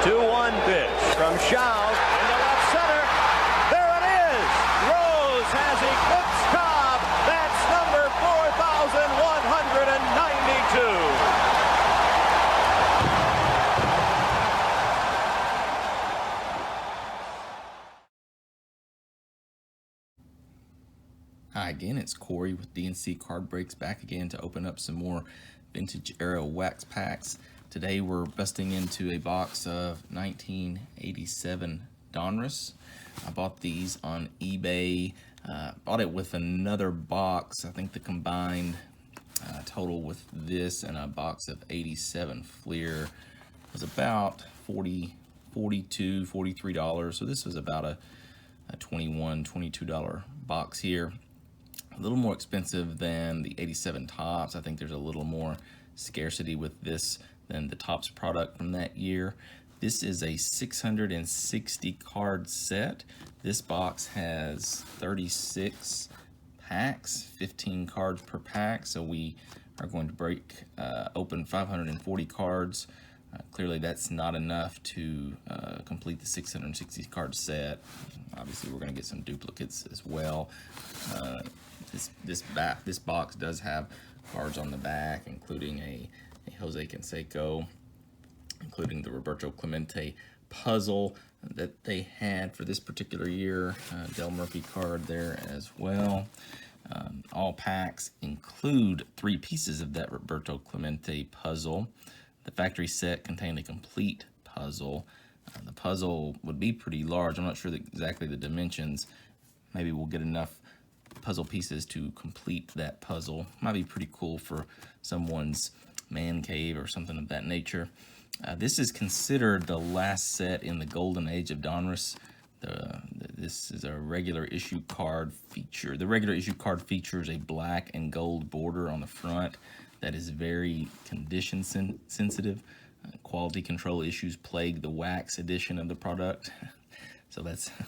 2-1 pitch from Schaub into left center. There it is. Rose has eclipsed Cobb. That's number 4,192. Hi again, it's Corey with DNC Card Breaks back again to open up some more vintage era wax packs. Today we're busting into a box of 1987 Donruss. I bought these on eBay, bought it with another box. I think the combined total with this and a box of 87 Fleer was about $42, $43. So this was about a $21, $22 box here. A little more expensive than the 87 Topps. I think there's a little more scarcity with this than the Topps product from that year. This is a 660 card set. This box has 36 packs, 15 cards per pack. So we are going to break open 540 cards. Clearly that's not enough to complete the 660 card set. Obviously we're going to get some duplicates as well. This box does have cards on the back, including a Jose Canseco, including the Roberto Clemente puzzle that they had for this particular year. Del Murphy card there as well. All packs include 3 pieces of that Roberto Clemente puzzle. The factory set contained a complete puzzle. The puzzle would be pretty large. I'm not sure exactly the dimensions. Maybe we'll get enough puzzle pieces to complete that puzzle. Might be pretty cool for someone's man cave or something of that nature. This is considered the last set in the golden age of Donruss. This is a regular issue card feature. The regular issue card features a black and gold border on the front that is very condition sensitive. Quality control issues plague the wax edition of the product. So that's, I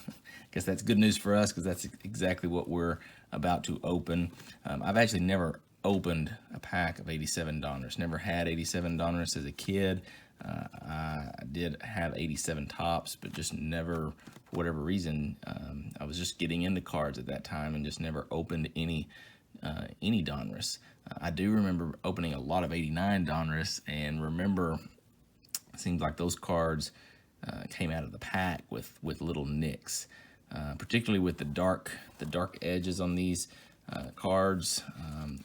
guess that's good news for us because that's exactly what we're about to open. I've actually never opened a pack of 87 Donruss. Never had 87 Donruss as a kid. I did have 87 Topps, but just never, for whatever reason, I was just getting into cards at that time and just never opened any Donruss. I do remember opening a lot of 89 Donruss and remember it seems like those cards came out of the pack with little nicks, particularly with the dark edges on these cards.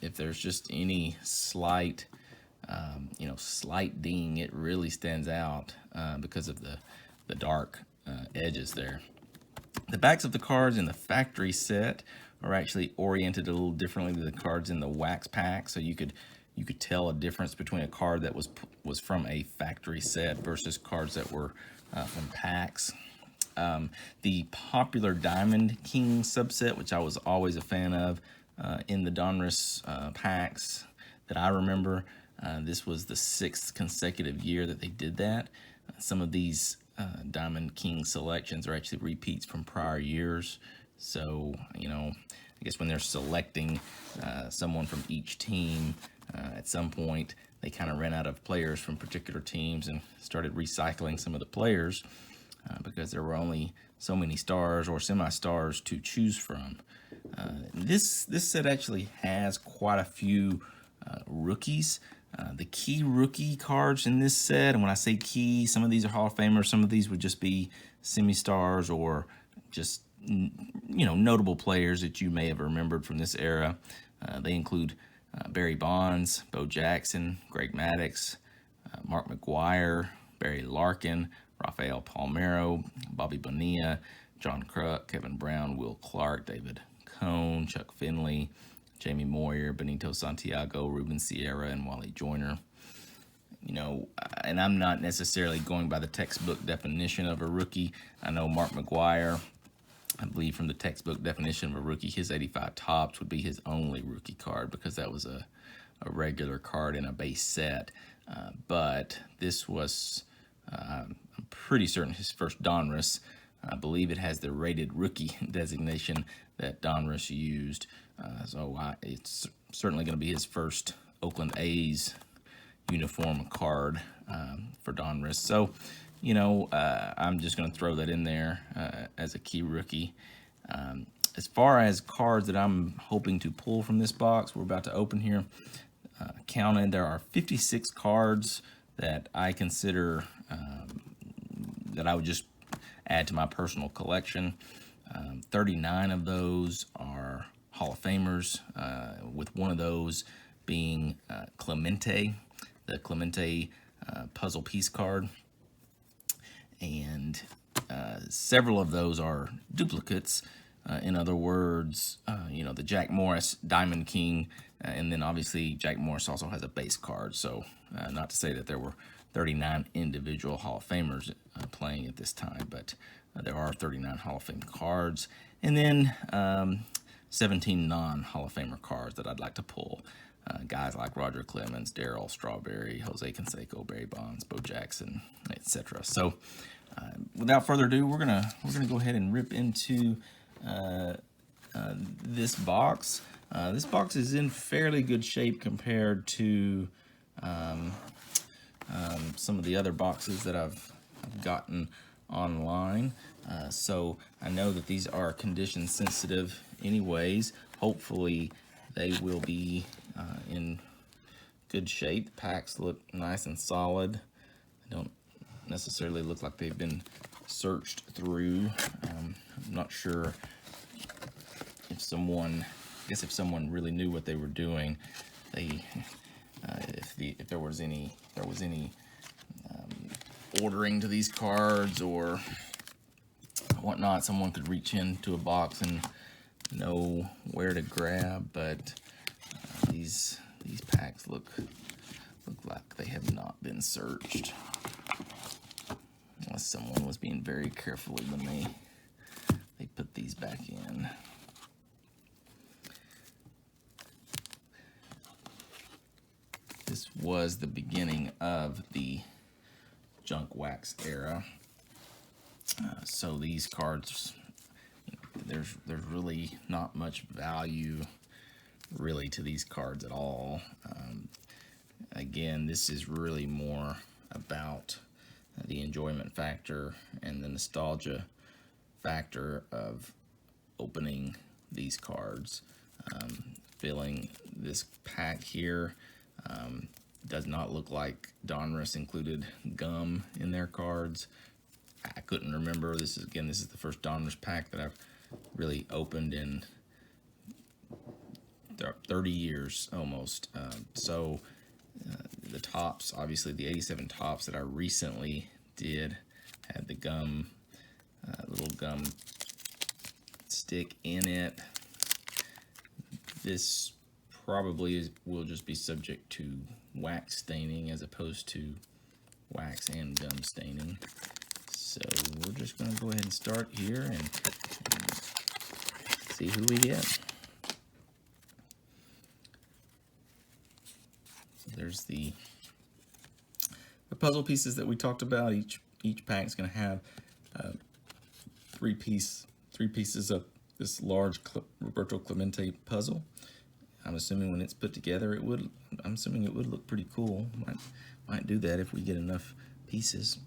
If there's just any slight slight ding, it really stands out because of the dark edges there. The backs of the cards in the factory set are actually oriented a little differently than the cards in the wax pack, so you could tell a difference between a card that was from a factory set versus cards that were from packs. The popular Diamond King subset, which I was always a fan of in the Donruss packs that I remember, this was the 6th consecutive year that they did that. Some of these Diamond King selections are actually repeats from prior years. So, I guess when they're selecting someone from each team, at some point they kind of ran out of players from particular teams and started recycling some of the players because there were only so many stars or semi-stars to choose from. This set actually has quite a few rookies. The key rookie cards in this set, and when I say key, some of these are Hall of Famers, some of these would just be semi-stars or just notable players that you may have remembered from this era. They include Barry Bonds, Bo Jackson, Greg Maddux, Mark McGwire, Barry Larkin, Rafael Palmeiro, Bobby Bonilla, John Kruk, Kevin Brown, Will Clark, David Cone, Chuck Finley, Jamie Moyer, Benito Santiago, Ruben Sierra, and Wally Joyner. And I'm not necessarily going by the textbook definition of a rookie. I know Mark McGwire, I believe from the textbook definition of a rookie, his 85 Topps would be his only rookie card because that was a regular card in a base set. But this was, I'm pretty certain, his first Donruss. I believe it has the rated rookie designation that Donruss used. It's certainly going to be his first Oakland A's uniform card for Donruss. So, I'm just going to throw that in there as a key rookie. As far as cards that I'm hoping to pull from this box, we're about to open here. Counted, there are 56 cards that I consider that I would just add to my personal collection. 39 of those are Hall of Famers, with one of those being Clemente, the Clemente puzzle piece card. And several of those are duplicates. In other words, the Jack Morris Diamond King, and then obviously Jack Morris also has a base card. So not to say that there were 39 individual Hall of Famers playing at this time, but there are 39 Hall of Fame cards. And then 17 non-Hall of Famer cards that I'd like to pull. Guys like Roger Clemens, Darryl Strawberry, Jose Canseco, Barry Bonds, Bo Jackson, etc. So without further ado, we're gonna go ahead and rip into this box. This box is in fairly good shape compared to some of the other boxes that I've gotten online. So I know that these are condition sensitive anyways. Hopefully they will be in good shape. The packs look nice and solid. They don't necessarily look like they've been searched through. I'm not sure if someone really knew what they were doing, if there was any ordering to these cards or whatnot, someone could reach into a box and know where to grab. But these packs look like they have not been searched, unless someone was being very careful when they put these back in. This was the beginning of the junk wax era. So these cards, there's really not much value really to these cards at all. Again, this is really more about the enjoyment factor and the nostalgia factor of opening these cards. Filling this pack here, does not look like Donruss included gum in their cards. I couldn't remember. This is the first Donruss pack that I've really opened in 30 years almost. So the tops, obviously the 87 tops that I recently did, had the gum, little gum stick in it. This probably will just be subject to wax staining as opposed to wax and gum staining. So we're just going to go ahead and start here and see who we get. There's the puzzle pieces that we talked about. Each pack is going to have three pieces of this large Roberto Clemente puzzle. I'm assuming when it's put together, I'm assuming it would look pretty cool. Might do that if we get enough pieces.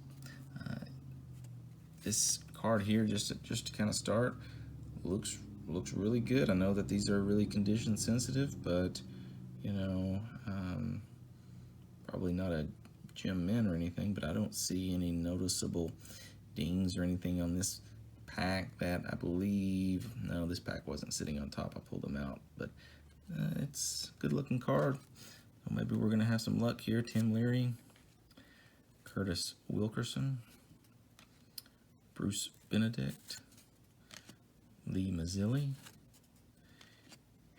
This card here, just to kind of start, looks really good. I know that these are really condition sensitive, but probably not a gem mint or anything. But I don't see any noticeable dings or anything on this pack that I believe. No, this pack wasn't sitting on top. I pulled them out, but it's a good looking card. Well, maybe we're gonna have some luck here. Tim Leary, Curtis Wilkerson, Bruce Benedict, Lee Mazzilli,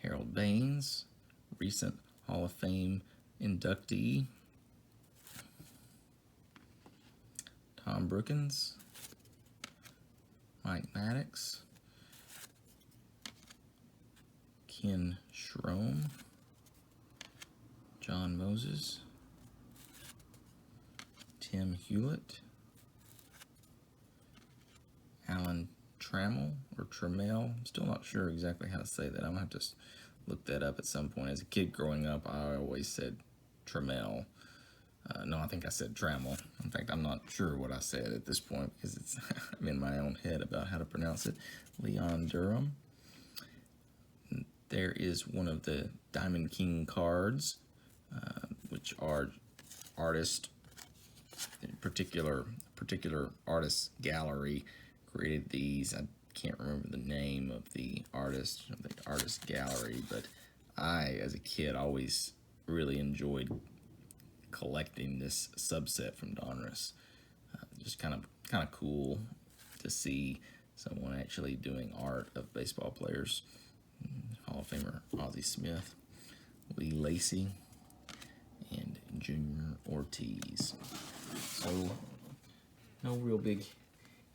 Harold Baines, recent Hall of Fame inductee, Tom Brookins, Mike Maddux, Ken Schroem, John Moses, Tim Hewlett, Alan Trammell or Trammell. I'm still not sure exactly how to say that. I'm gonna have to look that up at some point. As a kid growing up, I always said Trammell. No, I think I said Trammell. In fact, I'm not sure what I said at this point because it's I'm in my own head about how to pronounce it. Leon Durham. There is one of the Diamond King cards, which are artist, particular artist gallery created these. I can't remember the name of the artist gallery, but I, as a kid, always really enjoyed collecting this subset from Donruss. Just kind of cool to see someone actually doing art of baseball players. Hall of Famer Ozzie Smith, Lee Lacy, and Junior Ortiz. So no real big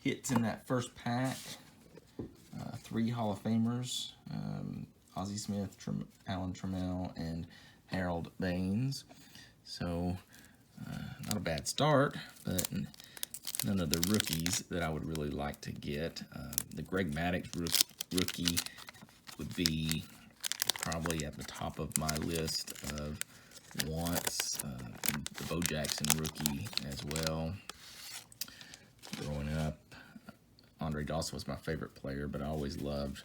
hits in that first pack. 3 Hall of Famers, Ozzie Smith, Alan Trammell, and Harold Baines. So not a bad start, but none of the rookies that I would really like to get. The Greg Maddux rookie would be probably at the top of my list of wants. The Bo Jackson rookie as well. Growing up, Andre Dawson was my favorite player, but I always loved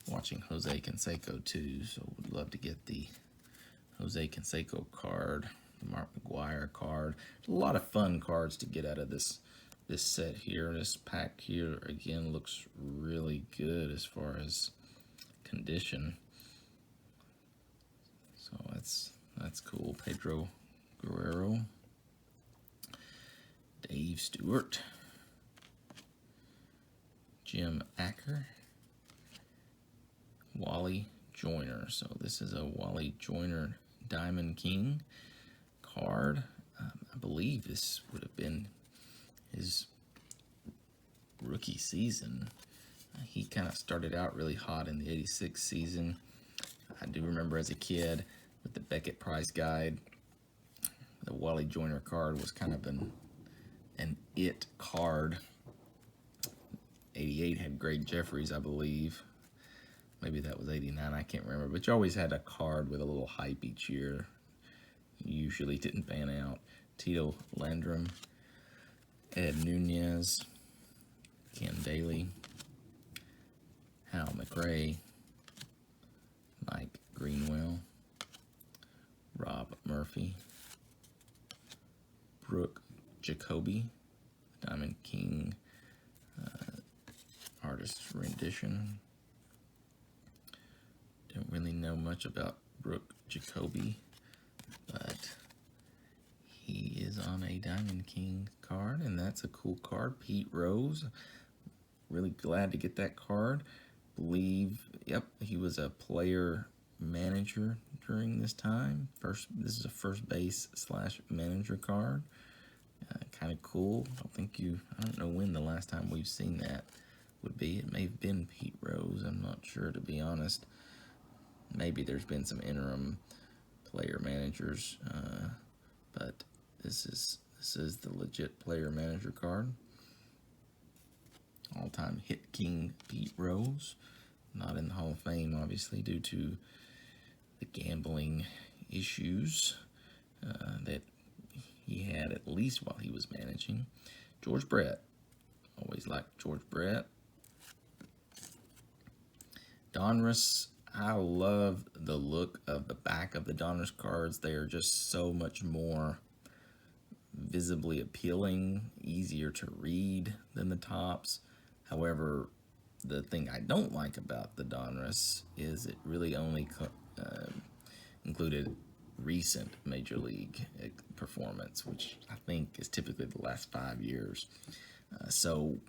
watching Jose Canseco too, so would love to get the Jose Canseco card, the Mark McGwire card. A lot of fun cards to get out of this set here. This pack here, again, looks really good as far as condition. So that's cool. Pedro Guerrero, Dave Stewart, Jim Acker, Wally Joyner. So this is a Wally Joyner Diamond King card. I believe this would have been his rookie season. He kind of started out really hot in the '86 season. I do remember as a kid with the Beckett Prize Guide, the Wally Joyner card was kind of an it card. '88 had Greg Jeffries, I believe. Maybe that was '89, I can't remember. But you always had a card with a little hype each year. Usually didn't pan out. Tito Landrum, Ed Nunez, Ken Daly, Hal McRae, Mike Greenwell, Rob Murphy, Brooke Jacoby, Diamond King artist rendition. Don't really know much about Brooke Jacoby, but he is on a Diamond King card, and that's a cool card. Pete Rose, really glad to get that card. Believe, yep, he was a player manager during this time. This is a first base / manager card. Kind of cool. I don't know when the last time we've seen that would be. It may have been Pete Rose. I'm not sure, to be honest. Maybe there's been some interim player managers, but this is the legit player manager card. All-time hit king Pete Rose, not in the Hall of Fame, obviously, due to the gambling issues that he had, at least while he was managing. George Brett, always liked George Brett. Donruss, I love the look of the back of the Donruss cards. They are just so much more visibly appealing, easier to read than the tops. However, the thing I don't like about the Donruss is it really only included recent Major League performance, which I think is typically the last 5 years. So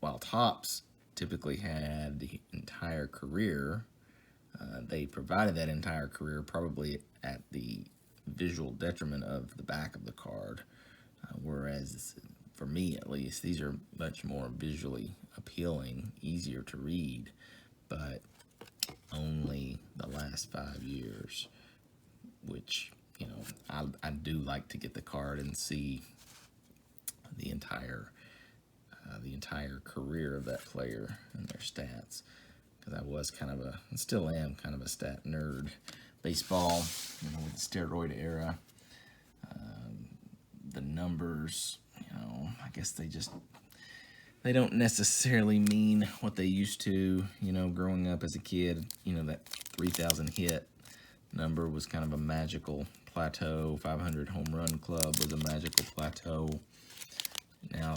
while tops typically had the entire career, they provided that entire career probably at the visual detriment of the back of the card, whereas for me at least, these are much more visually appealing, easier to read, but only the last 5 years, which, you know, I do like to get the card and see the entire career of that player and their stats, because I was and still am kind of a stat nerd. Baseball, with the steroid era, the numbers, I guess they don't necessarily mean what they used to, growing up as a kid. That 3,000 hit number was kind of a magical plateau. 500 home run club was a magical plateau. Now,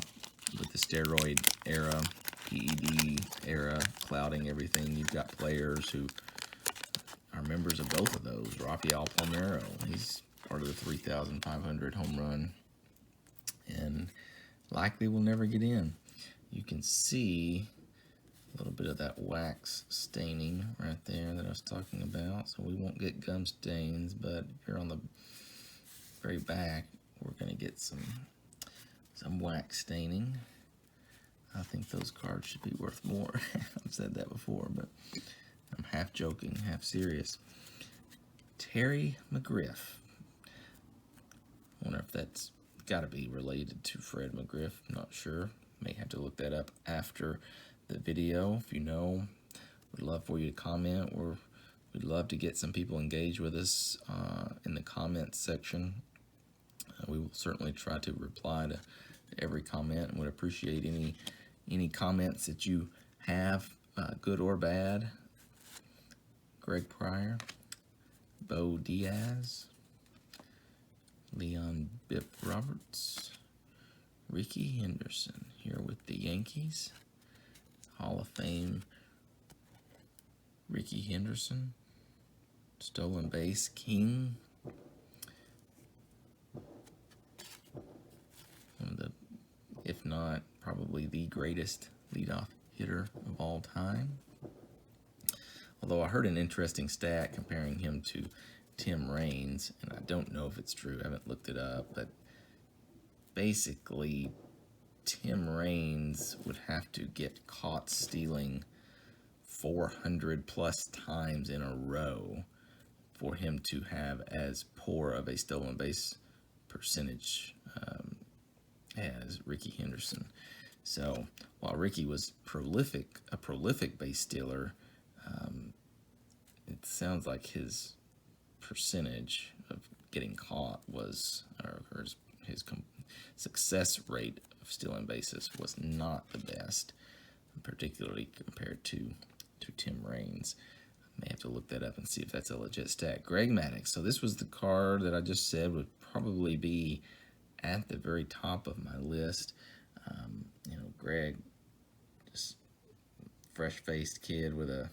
with the steroid era, PED era clouding everything, you've got players who are members of both of those. Rafael Palmeiro, he's part of the 3,500 home run and likely will never get in. You can see a little bit of that wax staining right there that I was talking about. So we won't get gum stains, but if you're on the very back, we're going to get some wax staining. I think those cards should be worth more. I've said that before, but I'm half joking, half serious. Terry McGriff. I wonder if that's got to be related to Fred McGriff. I'm not sure. May have to look that up after the video. If you know, we'd love for you to comment. We'd love to get some people engaged with us in the comments section. We will certainly try to reply to every comment and would appreciate any comments that you have, good or bad. Greg Pryor, Bo Diaz, Leon Bip Roberts, Ricky Henderson here with the Yankees. Hall of Fame Ricky Henderson, stolen base king. One of the, if not probably the greatest leadoff hitter of all time. Although I heard an interesting stat comparing him to Tim Raines, and I don't know if it's true, I haven't looked it up, but basically Tim Raines would have to get caught stealing 400 plus times in a row for him to have as poor of a stolen base percentage as Ricky Henderson. So while Ricky was a prolific base stealer, it sounds like his percentage of getting caught was, or his success rate of stealing bases was not the best, particularly compared to Tim Raines. I may have to look that up and see if that's a legit stat. Greg Maddux. So this was the card that I just said would probably be at the very top of my list. Greg, just fresh-faced kid with a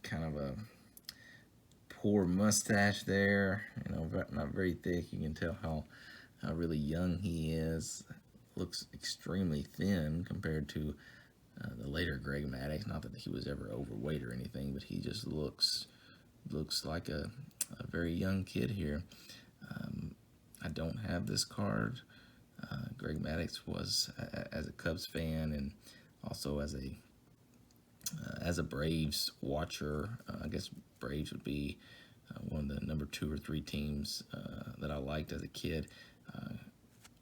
kind of a poor mustache there, not very thick. You can tell how really young he is. Looks extremely thin compared to the later Greg Maddux. Not that he was ever overweight or anything, but he just looks like a very young kid here. I don't have this card. Greg Maddux was, as a Cubs fan and also as a Braves watcher, I guess Braves would be one of the number 2 or 3 teams that I liked as a kid.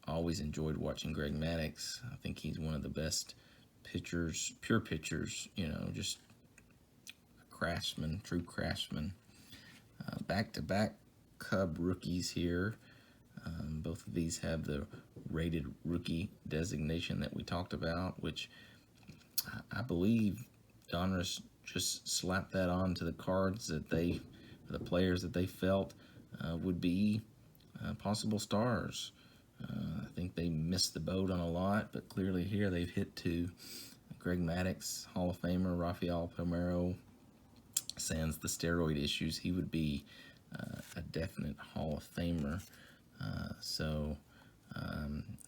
Always enjoyed watching Greg Maddux. I think he's one of the best pitchers, pure pitchers, just a craftsman, true craftsman. Back-to-back Cub rookies here. Both of these have the rated rookie designation that we talked about, which I believe Donruss just slapped that on to the cards that the players that they felt would be possible stars. I think they missed the boat on a lot, but clearly here they've hit 2. Greg Maddux, Hall of Famer. Rafael Palmeiro, sans the steroid issues, he would be a definite Hall of Famer.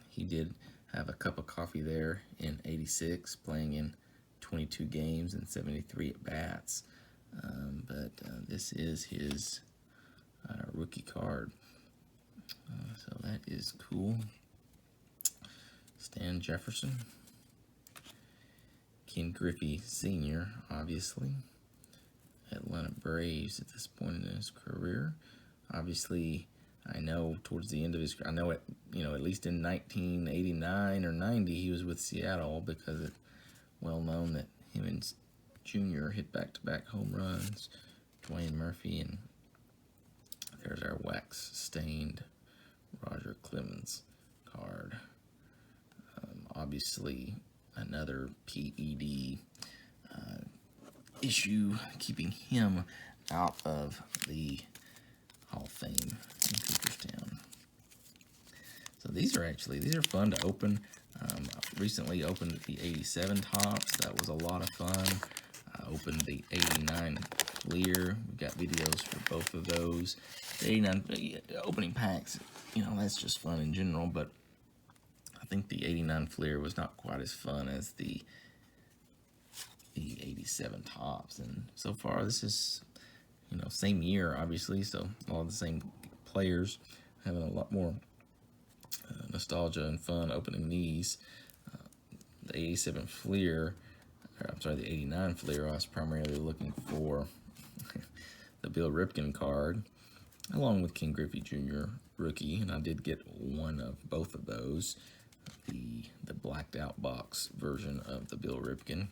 He did have a cup of coffee there in '86, playing in 22 games and 73 at-bats. But this is his rookie card. So that is cool. Stan Jefferson. Ken Griffey Sr., obviously. Atlanta Braves at this point in his career. Obviously, I know towards the end of his career, at least in 1989 or 90, he was with Seattle, because it's well known that him and Junior hit back-to-back home runs. Dwayne Murphy and There's our wax stained Roger Clemens card. Obviously, another PED issue keeping him out of the Hall of Fame in Cooperstown. So these are fun to open. I recently opened the 87 Tops. That was a lot of fun. I opened the 89 Fleer. We've got videos for both of those. The 89 opening packs, you know, that's just fun in general, but I think the 89 Fleer was not quite as fun as the 87 Tops. And so far, this is, you know, same year, obviously, so all the same players, having a lot more nostalgia and fun opening these. The 87 Fleer, the 89 Fleer, I was primarily looking for the Bill Ripken card, along with Ken Griffey Jr. rookie, and I did get one of both of those, the blacked out box version of the Bill Ripken.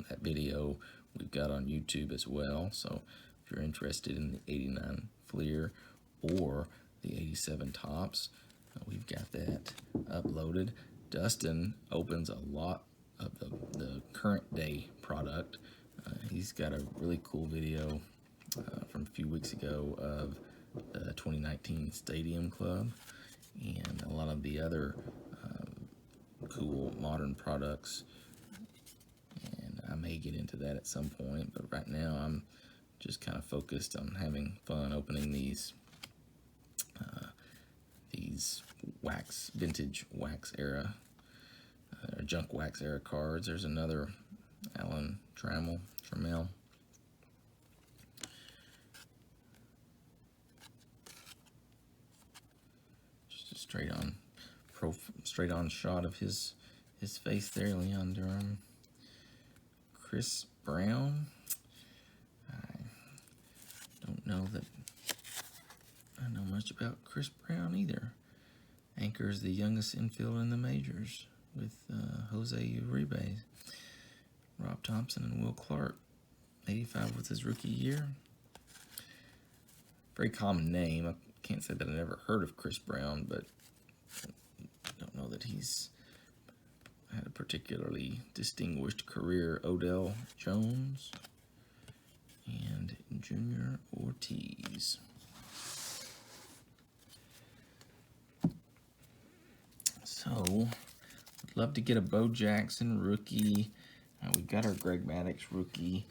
That video we've got on YouTube as well, so if you're interested in the 89 Fleer or the 87 Tops, we've got that uploaded. Dustin opens a lot of the current day product. He's got a really cool video from a few weeks ago of the 2019 Stadium Club and a lot of the other cool modern products. And I may get into that at some point, but right now I'm just kind of focused on having fun opening these vintage wax era, junk wax era cards. There's another Alan Trammell. Just a straight on shot of his face there, Leon Durham. Chris Brown. I don't know that I know much about Chris Brown either. Anchors the youngest infield in the majors with Jose Uribe. Rob Thompson and Will Clark. 85 was his rookie year. Very common name. I can't say that I never heard of Chris Brown, but I don't know that he's had a particularly distinguished career. Odell Jones and Junior Ortiz. So, I'd love to get a Bo Jackson rookie. We got our Greg Maddux rookie.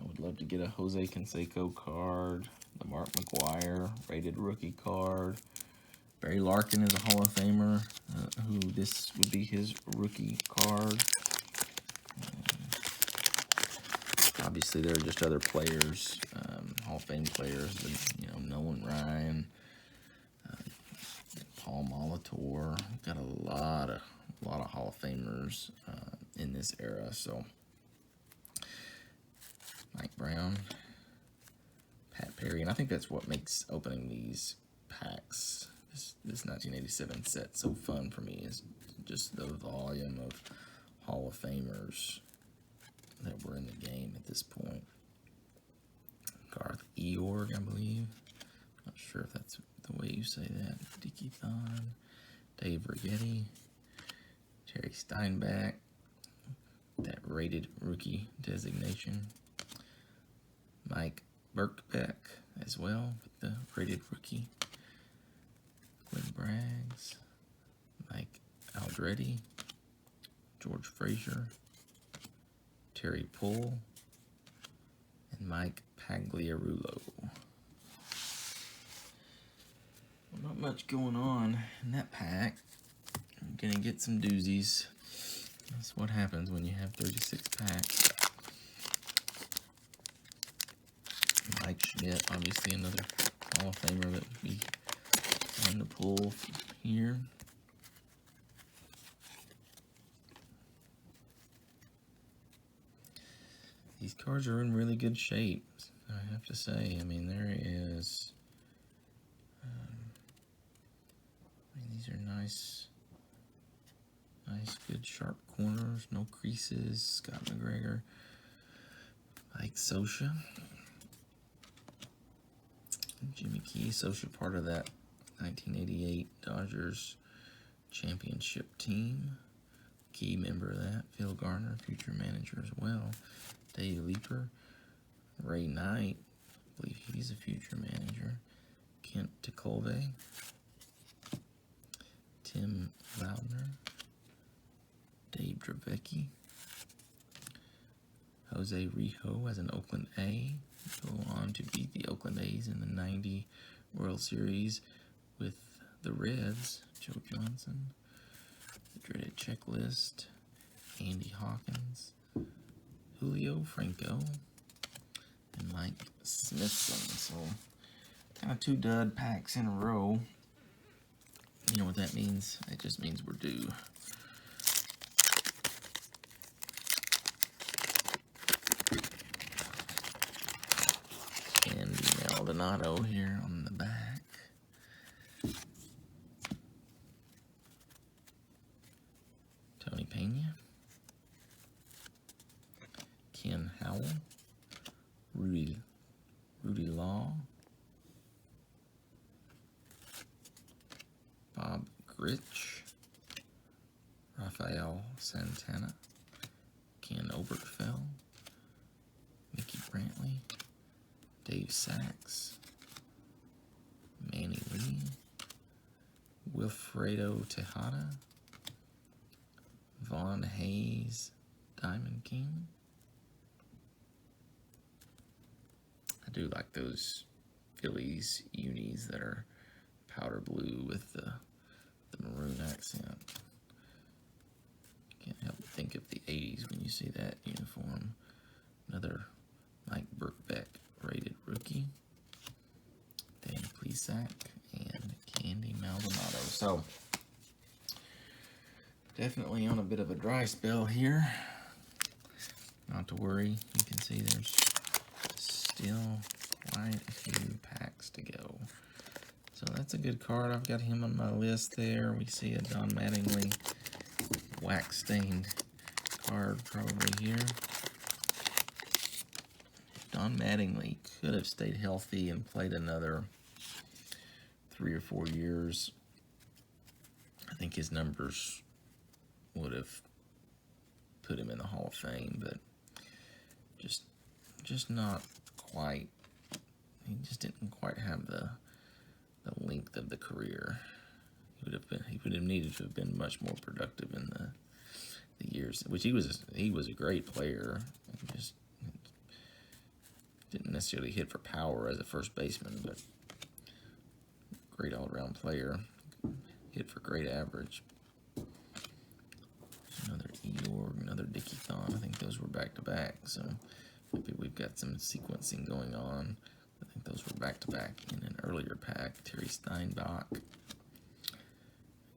Would love to get a Jose Canseco card. The Mark McGuire rated rookie card. Barry Larkin is a Hall of Famer, who this would be his rookie card. Obviously, there are just other players, Hall of Fame players, you know, Nolan Ryan, Paul Molitor. Got a lot of Hall of Famers in this era. So Mike Brown, Pat Perry, and I think that's what makes opening these packs, this 1987 set, so fun for me, is just the volume of Hall of Famers that were in the game at this point. Garth Eorg, I believe. Not sure if that's the way you say that. Dickie Thon, Dave Rigetti, Terry Steinbach, that rated rookie designation. Mike Birkbeck as well with the rated rookie. Glenn Braggs, Mike Aldretti, George Frazier, Terry Poole, and Mike Pagliarulo. Not much going on in that pack. I'm gonna get some doozies. That's what happens when you have 36 packs. Mike Schmidt, obviously another Hall of Famer that would be fun to pull here. These cards are in really good shape, I have to say. I mean, there is... these are nice, good sharp corners, no creases. Scott McGregor, Mike Scioscia, Jimmy Key, social part of that 1988 Dodgers championship team. Key member of that. Phil Garner, future manager as well. Dave Leeper. Ray Knight, I believe he's a future manager. Kent Tekulve. Tim Loudner. Dave Dravecky. Jose Rijo as an Oakland A. Go on to beat the Oakland A's in the 90 World Series with the Reds. Joe Johnson. The dreaded checklist. Andy Hawkins. Julio Franco. And Mike Smithson. So, kind of 2 dud packs in a row. You know what that means? It just means we're due. Andy Maldonado here on the back. Tony Pena. Ken Howell. Rudy Law. Bob Gritch. Rafael Santana. Ken Obergefell. Mickey Brantley. Dave Sachs. Manny Lee. Wilfredo Tejada. Vaughn Hayes. Diamond King. I do like those Phillies unis that are powder blue with the maroon accent. Can't help but think of the 80s when you see that uniform. Another Mike Birkbeck rated rookie. Dan Plesac and Candy Maldonado. So, definitely on a bit of a dry spell here. Not to worry. You can see there's still quite a few packs to go. So that's a good card. I've got him on my list there. We see a Don Mattingly wax stained card probably here. If Don Mattingly could have stayed healthy and played another 3 or 4 years, I think his numbers would have put him in the Hall of Fame, but just not quite. He just didn't quite have the length of the career. He would have needed to have been much more productive in the years, which he was a great player. He just didn't necessarily hit for power as a first baseman, but great all-around player. Hit for great average. Another Eeyore, another Dickie Thon. I think those were back-to-back, so maybe we've got some sequencing going on. I think those were back-to-back in an earlier pack. Terry Steinbach.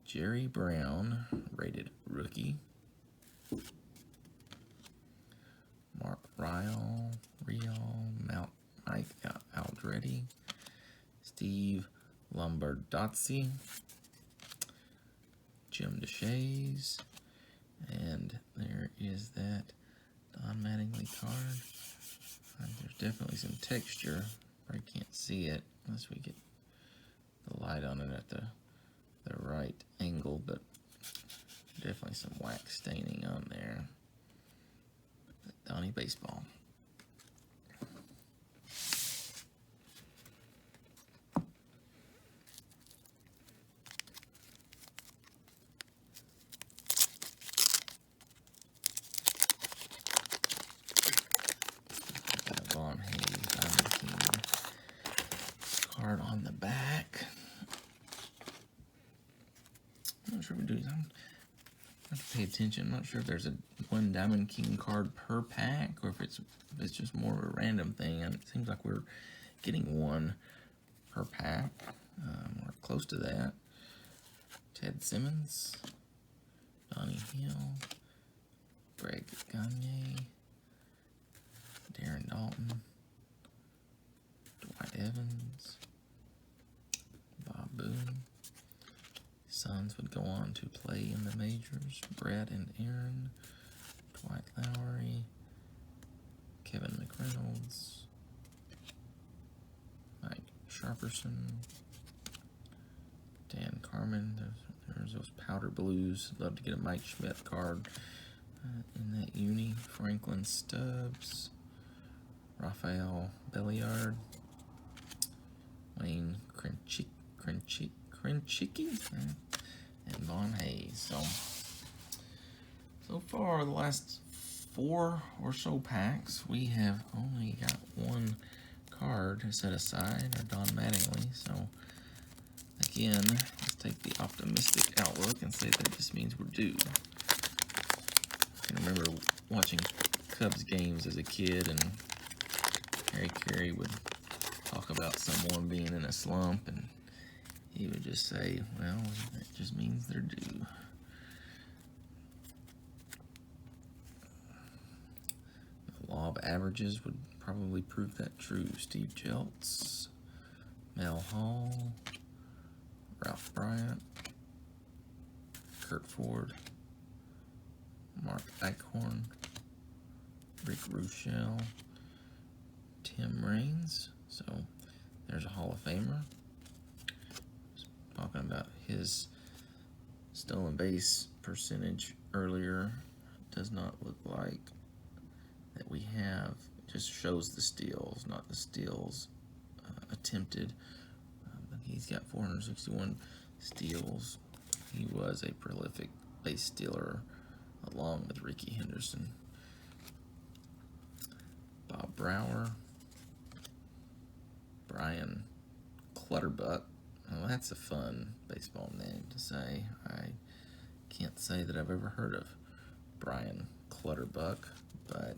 Jerry Brown, rated rookie. Mark Mike Aldretti. Steve Lombardozzi. Jim DeShays. And there is that Don Mattingly card. There's definitely some texture. I can't see it unless we get the light on it at the right angle, but definitely some wax staining on there. Donnie Baseball. Vaughn Hayes, Diamond King card on the back. I'm not sure what we're doing. I have to pay attention. I'm not sure if there's one Diamond King card per pack or if it's just more of a random thing. And it seems like we're getting one per pack. We're close to that. Ted Simmons, Donnie Hill, Greg Gagne, Darren Dalton, Dwight Evans, Bob Boone. Sons would go on to play in the majors. Brett and Aaron, Dwight Lowry, Kevin McReynolds, Mike Sharperson, Dan Carmen. There's those powder blues. Love to get a Mike Schmidt card in that uni. Franklin Stubbs, Raphael Belliard, Wayne Krenchicki, and Von Hayes. So far, the last 4 or so packs, we have only got 1 card set aside, or Don Mattingly. So again, let's take the optimistic outlook and say that this means we're due. I can remember watching Cubs games as a kid, and Harry Carey would talk about someone being in a slump, and he would just say, well, that just means they're due. The law of averages would probably prove that true. Steve Jeltz, Mel Hall, Ralph Bryant, Kurt Ford, Mark Eichhorn, Rick Ruschel, Tim Raines. So there's a Hall of Famer. Talking about his stolen base percentage earlier. Does not look like that we have. It just shows the steals, not the steals attempted. But he's got 461 steals. He was a prolific base stealer along with Ricky Henderson. Bob Brower, Brian Clutterbuck. Well, that's a fun baseball name to say. I can't say that I've ever heard of Brian Clutterbuck, but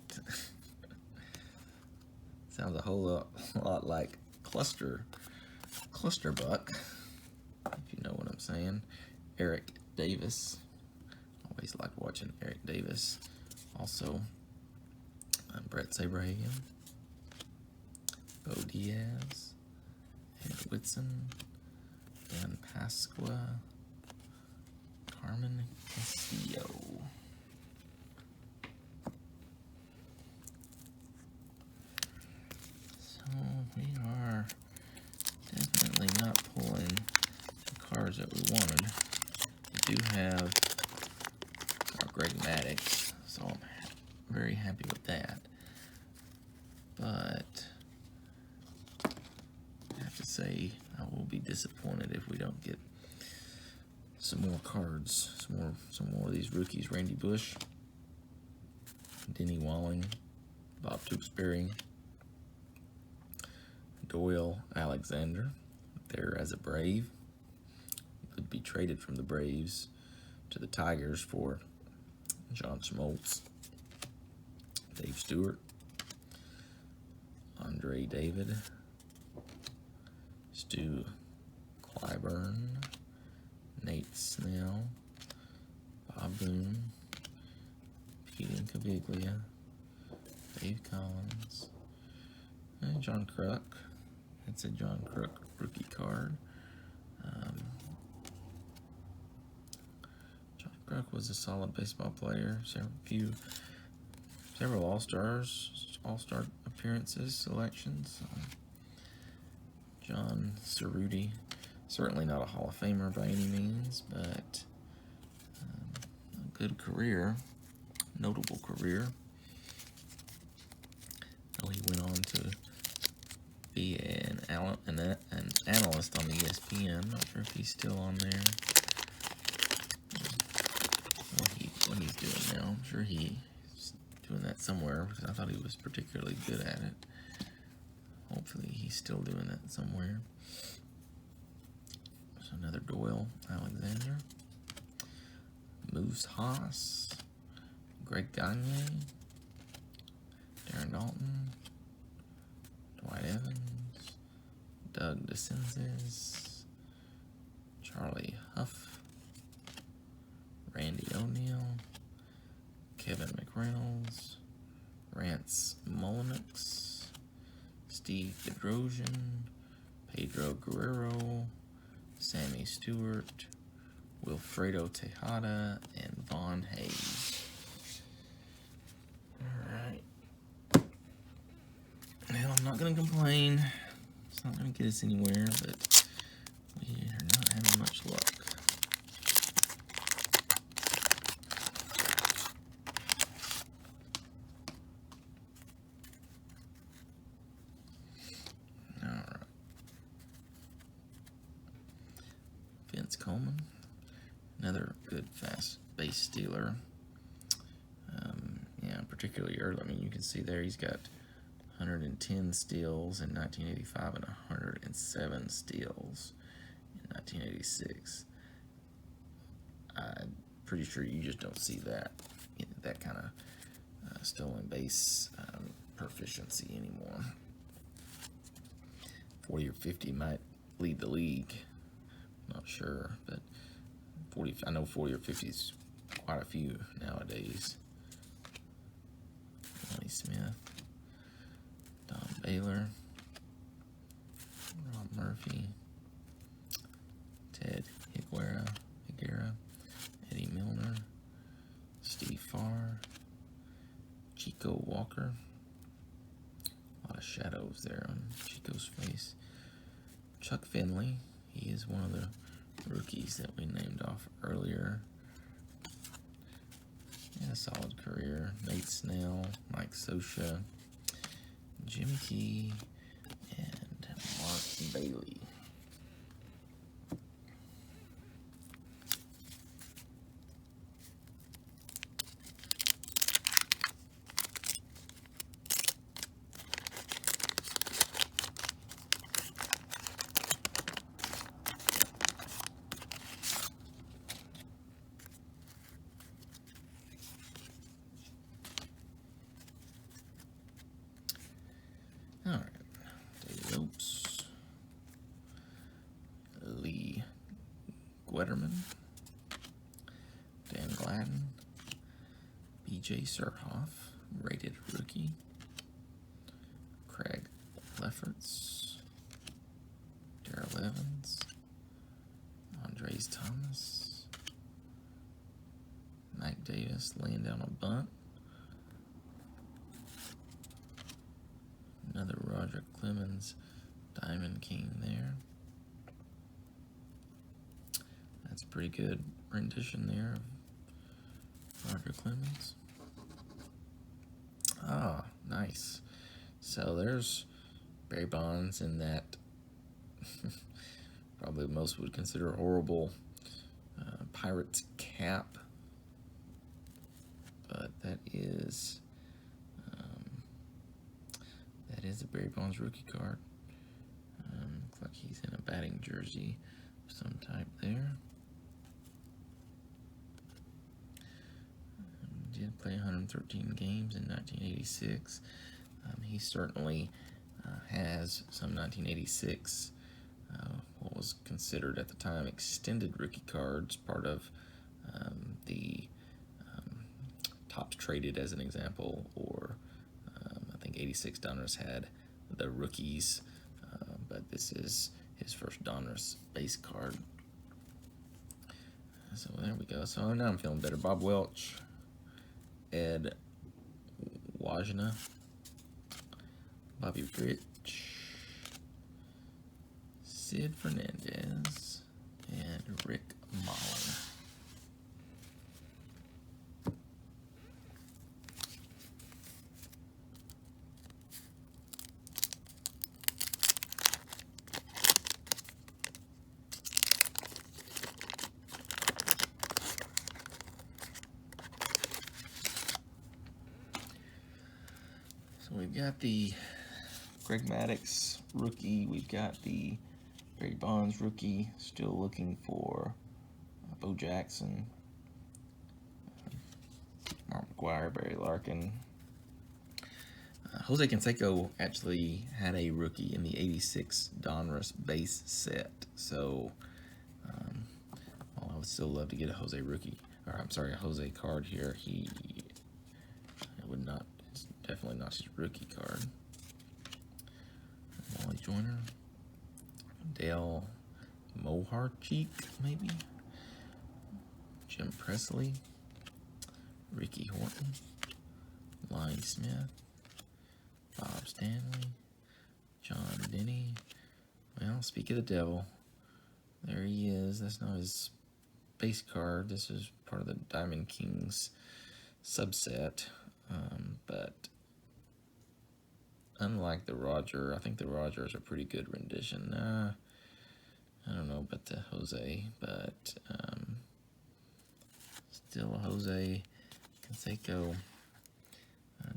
sounds a whole lot like Clusterbuck, if you know what I'm saying. Eric Davis. Always like watching Eric Davis. Also, Brett Saberhagen, Bo Diaz, Ed Whitson, Dan Pasqua, Carmen Castillo. So we are definitely not pulling the cards that we wanted. We do have our Greg Maddux, so I'm very happy with that. But I have to say, I will be disappointed if we don't get some more cards, some more of these rookies. Randy Bush, Denny Walling, Bob Tewksbury, Doyle Alexander, there as a Brave. Would be traded from the Braves to the Tigers for John Schmaltz, Dave Stewart, Andre David, Stu Clyburn, Nate Snell, Bob Boone, Pete Incaviglia, Dave Collins, and John Kruk. It's a John Kruk rookie card. John Kruk was a solid baseball player. Several All-Star appearances, selections. John Cerruti, certainly not a Hall of Famer by any means, but a good career, notable career. Oh, he went on to be an analyst on the ESPN. Not sure if he's still on there. What he's doing now. I'm sure he's doing that somewhere because I thought he was particularly good at it. Hopefully he's still doing that somewhere. There's another Doyle Alexander. Moose Haas. Greg Gagne. Darren Dalton. Dwight Evans. Doug DeCences. Charlie Huff. Randy O'Neal. Kevin McReynolds. Rance Mullinax. Steve Bedrosian, Pedro Guerrero, Sammy Stewart, Wilfredo Tejada, and Von Hayes. Alright. Well, I'm not going to complain. It's not going to get us anywhere, but we are not having much luck. Alright. Vince Coleman. Another good fast base stealer. Yeah, particularly early. I mean, you can see there he's got 110 steals in 1985 and 107 steals in 1986. I'm pretty sure you just don't see that kind of stolen base proficiency anymore. 40 or 50 might lead the league. Not sure, but 40. I know 40 or 50 is quite a few nowadays. Lonnie Smith, Don Baylor, Rob Murphy, Ted Higuera, Eddie Milner, Steve Farr, Chico Walker. A lot of shadows there on Chico's face. Chuck Finley, he is one of the rookies that we named off earlier. A solid career. Nate Snell, Mike Scioscia, Jimmy Key, and Mark Bailey. All right, David Opes, Lee Guetterman, Dan Gladden, B.J. Surhoff, rated rookie, Craig Lefferts, Darrell Evans, Andres Thomas, Mike Davis laying down a bunt. Another Roger Clemens Diamond King there. That's a pretty good rendition there of Roger Clemens. Ah, nice. So there's Barry Bonds in that probably most would consider horrible Pirates cap. But that is a Barry Bonds rookie card. Looks like he's in a batting jersey of some type there. Did play 113 games in 1986. He certainly has some 1986, what was considered at the time extended rookie cards, part of the Tops Traded as an example, or I think 86 Donruss had the rookies, but this is his first Donruss base card. So there we go. So now I'm feeling better. Bob Welch, Ed Wajna, Bobby Rich, Sid Fernandez, and Rick Mahler. So we've got the Greg Maddux rookie. We've got the Barry Bonds rookie. Still looking for Bo Jackson, Mark McGwire, Barry Larkin. Jose Canseco actually had a rookie in the 86 Donruss base set. So while I would still love to get a Jose rookie, or I'm sorry, a Jose card here, it would not. It's definitely not his rookie card. Wally Joyner, Dale Moharcheek, maybe, Jim Presley, Ricky Horton, Lonnie Smith, Bob Stanley, John Denny, Well, speak of the devil, there he is. That's not his base card. This is part of the Diamond Kings subset, but unlike the Roger, I think the Roger is a pretty good rendition. I don't know about the Jose, but still a Jose Canseco.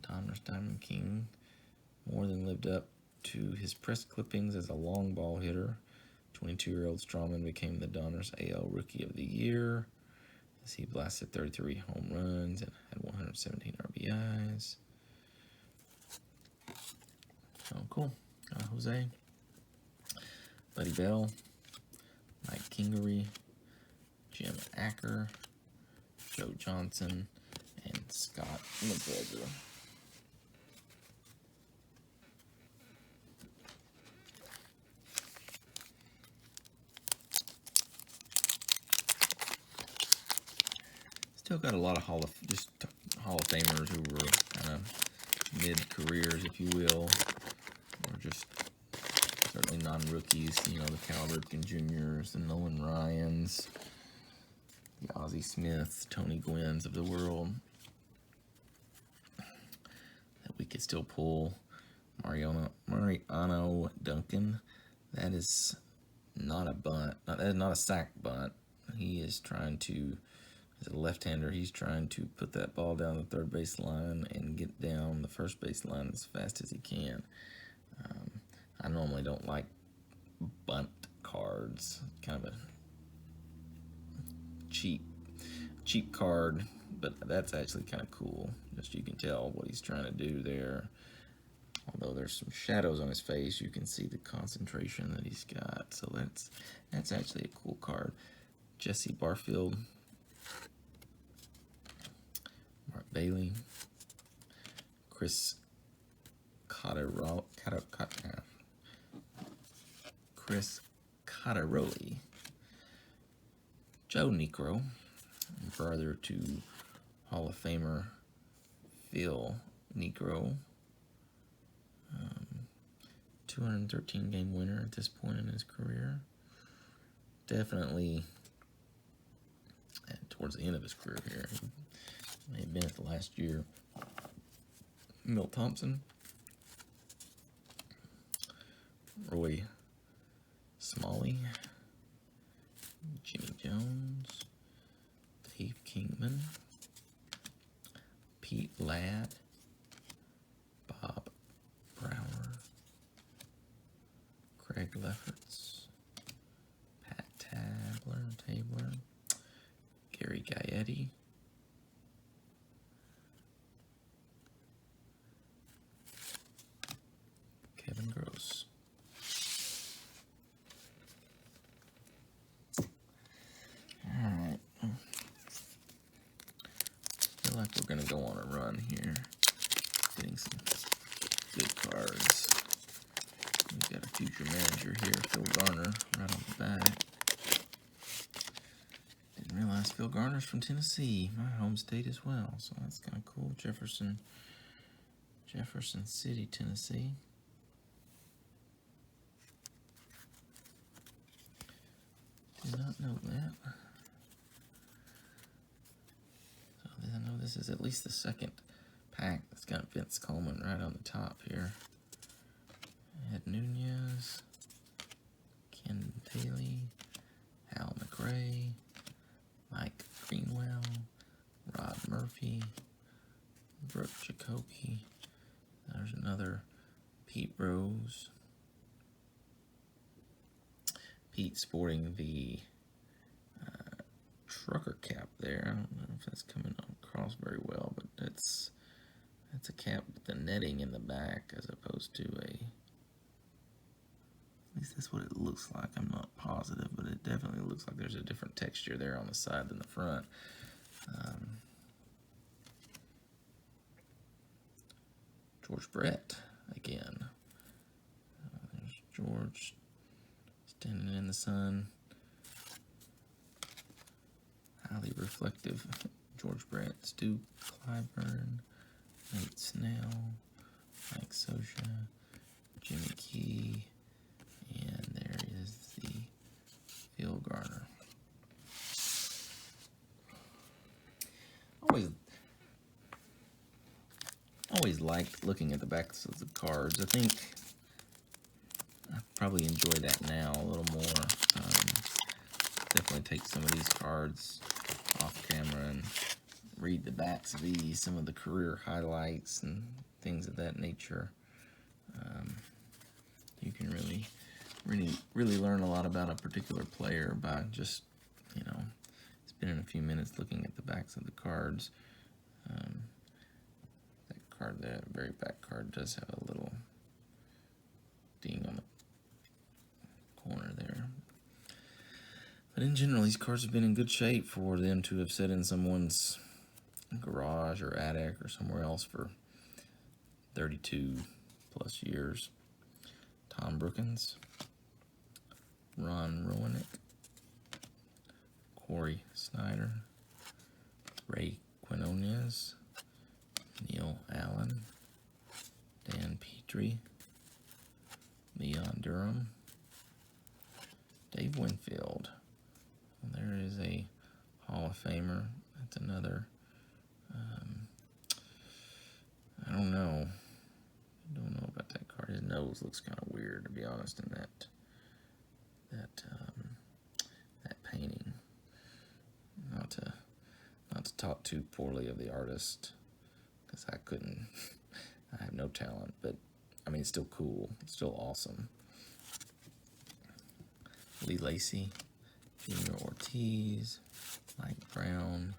Donruss Diamond King more than lived up to his press clippings as a long ball hitter. 22-year-old Strawman became the Donruss AL Rookie of the Year as he blasted 33 home runs and had 117 RBIs. Oh, cool. Jose, Buddy Bell, Mike Kingery, Jim Acker, Joe Johnson, and Scott McGregor. Still got a lot of Hall of Famers who were kind of mid-careers, if you will, or just certainly non-rookies. You know, the Cal Ripken Jr.'s, the Nolan Ryans, the Ozzie Smiths, Tony Gwynn's of the world that we could still pull. Mariano Duncan, that is not a bunt. That is not a sack bunt. He is trying to, as a left-hander, he's trying to put that ball down the third base line and get down the first base line as fast as he can. I normally don't like bunt cards, kind of a cheap card, but that's actually kind of cool. Just you can tell what he's trying to do there. Although there's some shadows on his face, you can see the concentration that he's got. So that's actually a cool card. Jesse Barfield, Mark Bailey, Chris Cotteroli, Joe Niekro, brother to Hall of Famer Phil Niekro. 213 game winner at this point in his career. Definitely towards the end of his career here. He may have been at the last year. Milt Thompson, Roy Smalley, Jimmy Jones, Dave Kingman, Pete Ladd, Bob Brower, Craig Lefferts, Pat Tabler, Gary Gaetti, Kevin Gross. Alright. Feel like we're going to go on a run here. Getting some good cards. We've got a future manager here, Phil Garner, right on the back. Didn't realize Phil Garner's from Tennessee, my home state as well, so that's kind of cool. Jefferson City, Tennessee. Did not know that. So I know this is at least the second pack that's got Vince Coleman right on the top here. Ed Nunez, Ken Daly, Hal McRae, Mike Greenwell, Rod Murphy, Brooke Jacoby. There's another Pete Rose. Pete sporting the trucker cap there. I don't know if that's coming across very well, but that's a cap with the netting in the back as opposed to a, at least that's what it looks like. I'm not positive, but it definitely looks like there's a different texture there on the side than the front. George Brett again. There's George standing in the sun. Highly reflective George Brett. Stu Clyburn, Nate Snell, Mike Sosha, Jimmy Key, and there liked looking at the backs of the cards. I think I probably enjoy that now a little more. Definitely take some of these cards off camera and read the backs of these, some of the career highlights and things of that nature. You can really learn a lot about a particular player by just, spending a few minutes looking at the backs of the cards. That card, that very back card, does have a little ding on the corner there. But in general, these cards have been in good shape for them to have set in someone's garage or attic or somewhere else for 32 plus years. Tom Brookins, Ron Roenick, Corey Snyder, Ray Quinones, Neil Allen, Dan Petrie, Leon Durham, Dave Winfield. Well, there is a Hall of Famer. That's another. I don't know. About that card. His nose looks kind of weird, to be honest, in that painting. Not to talk too poorly of the artist, because I have no talent, but I mean, it's still cool. It's still awesome. Lee Lacy, Junior Ortiz, Mike Brown,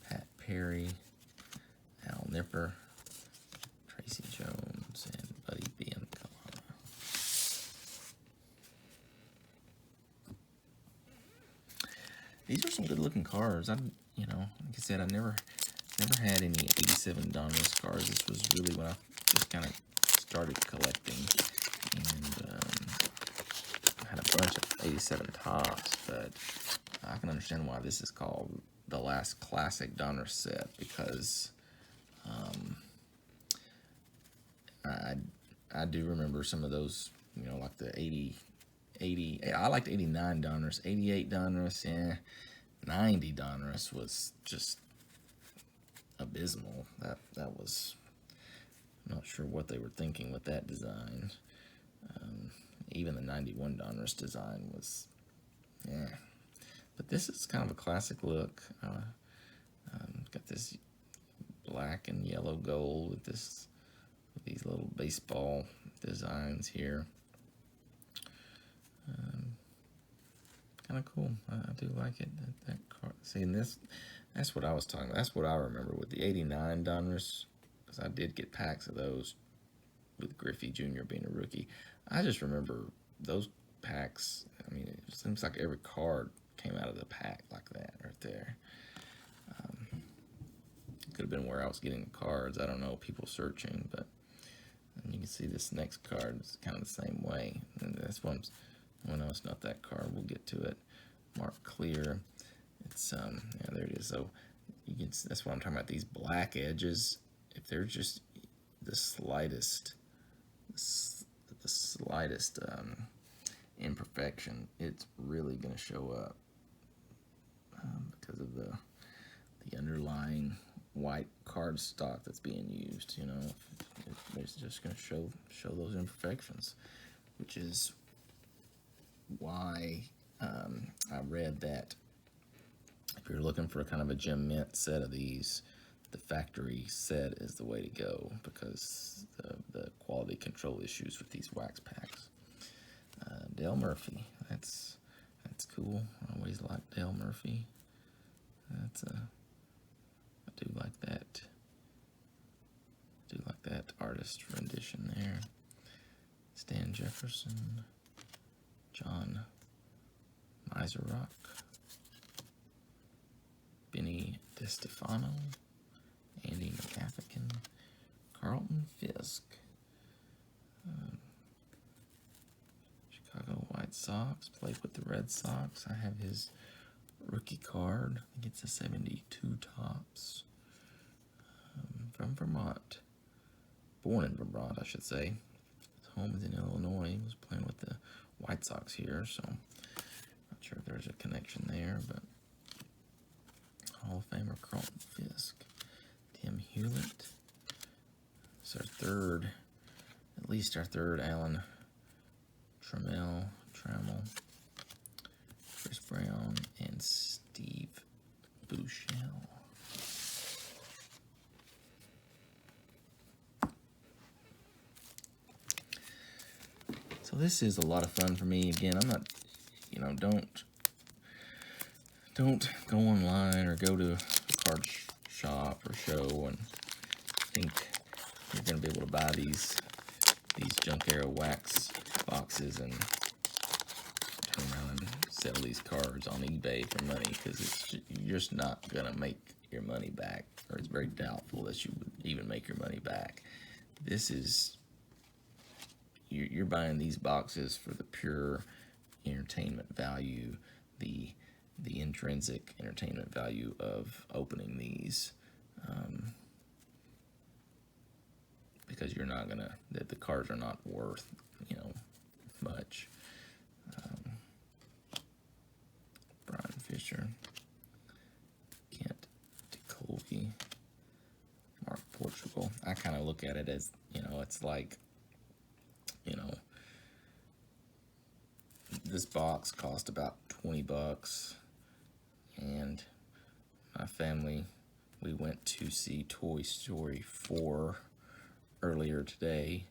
Pat Perry, Al Nipper, Tracy Jones, and Buddy Biancalana. These are some good-looking cards. Like I said, I never had any 87 Donruss cards. This was really when I just kind of started collecting, and I had a bunch of 87 tops, but I can understand why this is called the last classic Donruss set, because I do remember some of those, like the 80, I liked 89 Donruss, 88 Donruss, 90 Donruss was just abysmal. That was, I'm not sure what they were thinking with that design. Even the 91 Donruss design was, But this is kind of a classic look. Got this black and yellow gold with these little baseball designs here. Kind of cool. I do like it. That card. See, and that's what I was talking about. That's what I remember with the 89 Donruss, because I did get packs of those with Griffey Jr. being a rookie. I just remember those packs. I mean, it seems like every card came out of the pack like that right there. It could have been where I was getting the cards. I don't know, people searching, but you can see this next card is kind of the same way. And this one's, well, no, it's not that card. We'll get to it. Mark Clear. It's there it is. So you can. That's what I'm talking about. These black edges, if they're just the slightest imperfection, it's really going to show up because of the underlying white card stock that's being used. It's just going to show those imperfections, which is why I read that if you're looking for a kind of a gem mint set of these, the factory set is the way to go, because the quality control issues with these wax packs. Dale Murphy, that's cool. I always liked Dale Murphy. I do like that. Artist rendition there. Stan Jefferson, John Miserock, Benny DeStefano, Andy McAfee, Carlton Fisk, Chicago White Sox, played with the Red Sox. I have his rookie card. I think it's a 72 tops. From Vermont. Born in Vermont, I should say. His home is in Illinois. He was playing with the White Sox here, so not sure if there's a connection there, but Hall of Famer Carlton Fisk, Tim Hewlett, It's our third, at least our third Alan Trammell, Chris Brown, and Steve Buechele. So this is a lot of fun for me. Again, I'm not, don't go online or go to a card shop or show and think you're going to be able to buy these Junk Arrow wax boxes and turn around and sell these cards on eBay for money, because you're just not going to make your money back, or it's very doubtful that you would even make your money back. This is, you're buying these boxes for the pure entertainment value, the intrinsic entertainment value of opening these, because you're not gonna, the cards are not worth, much. Brian Fisher, Kent DeColvey, Mark Portugal. I kind of look at it as, it's like, this box cost about $20, and my family, we went to see Toy Story 4 earlier today,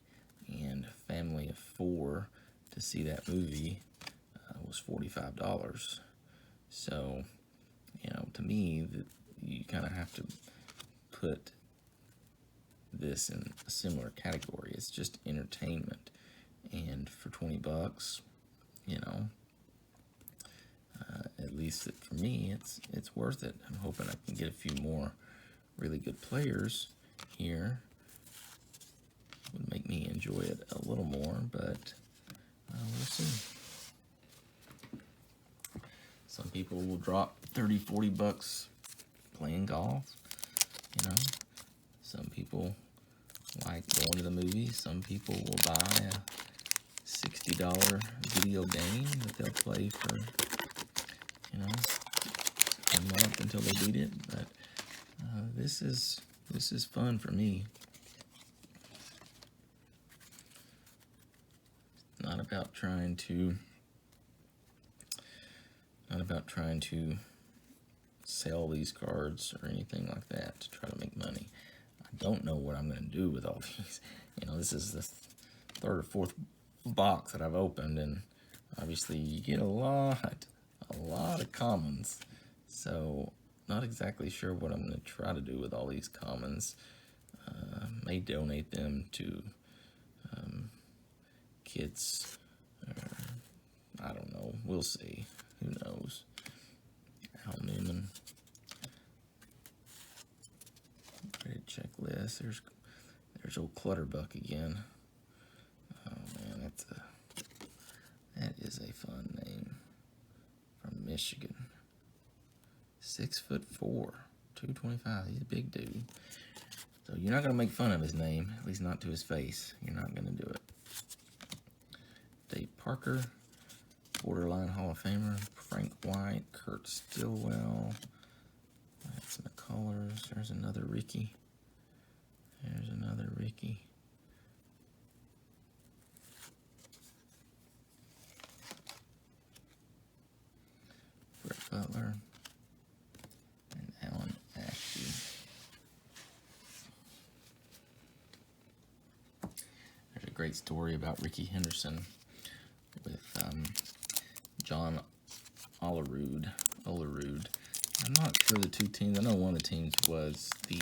and a family of 4 to see that movie was $45. So, to me, you kind of have to put this in a similar category. It's just entertainment, and for $20, at least for me, it's worth it. I'm hoping I can get a few more really good players here. Would make me enjoy it a little more, but we'll see. Some people will drop $30-40 playing golf. Some people like going to the movies. Some people will buy a $60 video game that they'll play for, a month until they beat it. But this is fun for me. Not about trying to sell these cards or anything like that to try to make money. I don't know what I'm going to do with all these. This is the third or fourth box that I've opened, and obviously you get a lot of commons. So not exactly sure what I'm going to try to do with all these commons. May donate them to kids, or I don't know. We'll see. Who knows? Al Newman. Credit checklist. There's old Clutterbuck again. Oh man, that is a fun name. From Michigan. 6'4", 225. He's a big dude. So you're not gonna make fun of his name, at least not to his face. You're not gonna do it. Dave Parker, borderline Hall of Famer. Frank White, Kurt Stillwell. That's McCullers. There's another Ricky. There's another Ricky. Brett Butler. And Alan Ashby. There's a great story about Ricky Henderson with John Olerud. I'm not sure the two teams. I know one of the teams was the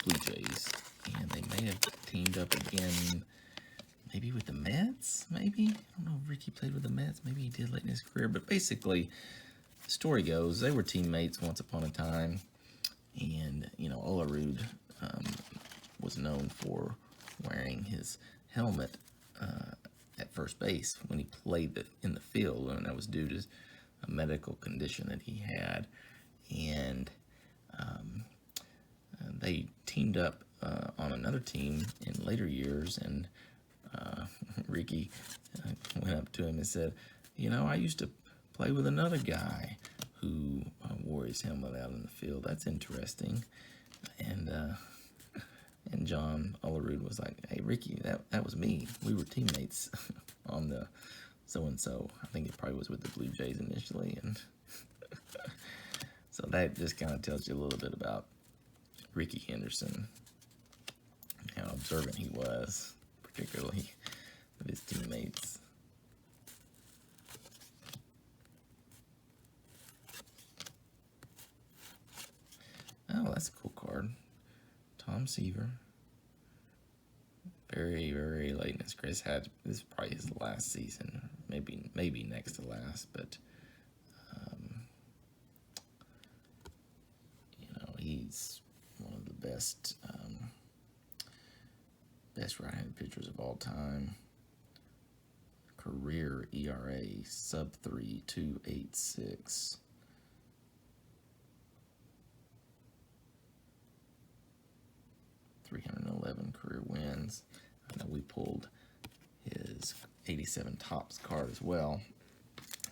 Blue Jays, and they may have teamed up again, maybe with the Mets. Maybe, I don't know if Ricky played with the Mets. Maybe he did late in his career. But basically, the story goes they were teammates once upon a time, and Olerud was known for wearing his helmet at first base when he played in the field, and that was due to a medical condition that he had. And they teamed up on another team in later years, and Ricky went up to him and said, I used to play with another guy who wore his helmet out in the field. That's interesting. And John Olerud was like, "Hey, Ricky, that was me. We were teammates on the so-and-so." I think it probably was with the Blue Jays initially. And so that just kind of tells you a little bit about Ricky Henderson, how observant he was, particularly of his teammates. Oh, that's a cool card. Tom Seaver. Very, very late in his career. This is probably his last season, maybe next to last, but he's one of the best right-handed pitchers of all time. Career ERA sub 3, 2.86. .311 career wins. I know we pulled his 87 Topps card as well.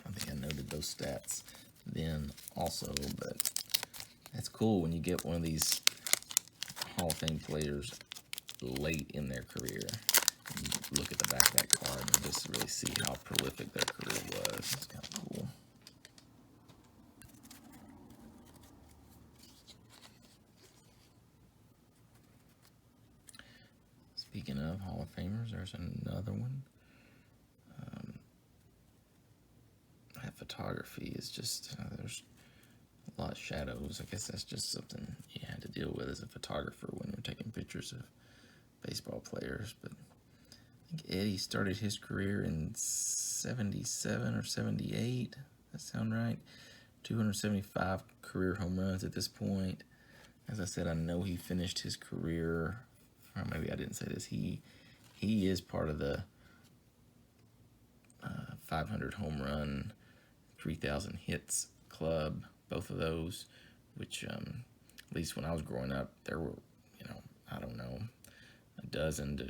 I think I noted those stats then also, but that's cool when you get one of these Hall of Fame players late in their career. And you look at the back of that card and just really see how prolific their career was. It's kind of cool. Speaking of Hall of Famers, there's another one. That photography is just, there's a lot of shadows. I guess that's just something you had to deal with as a photographer when you're taking pictures of baseball players. But I think Eddie started his career in 77 or 78. Does that sound right? 275 career home runs at this point. As I said, I know he finished his career, or maybe I didn't say this, he is part of the 500 home run, 3,000 hits club, both of those, which at least when I was growing up, there were, I don't know, a dozen to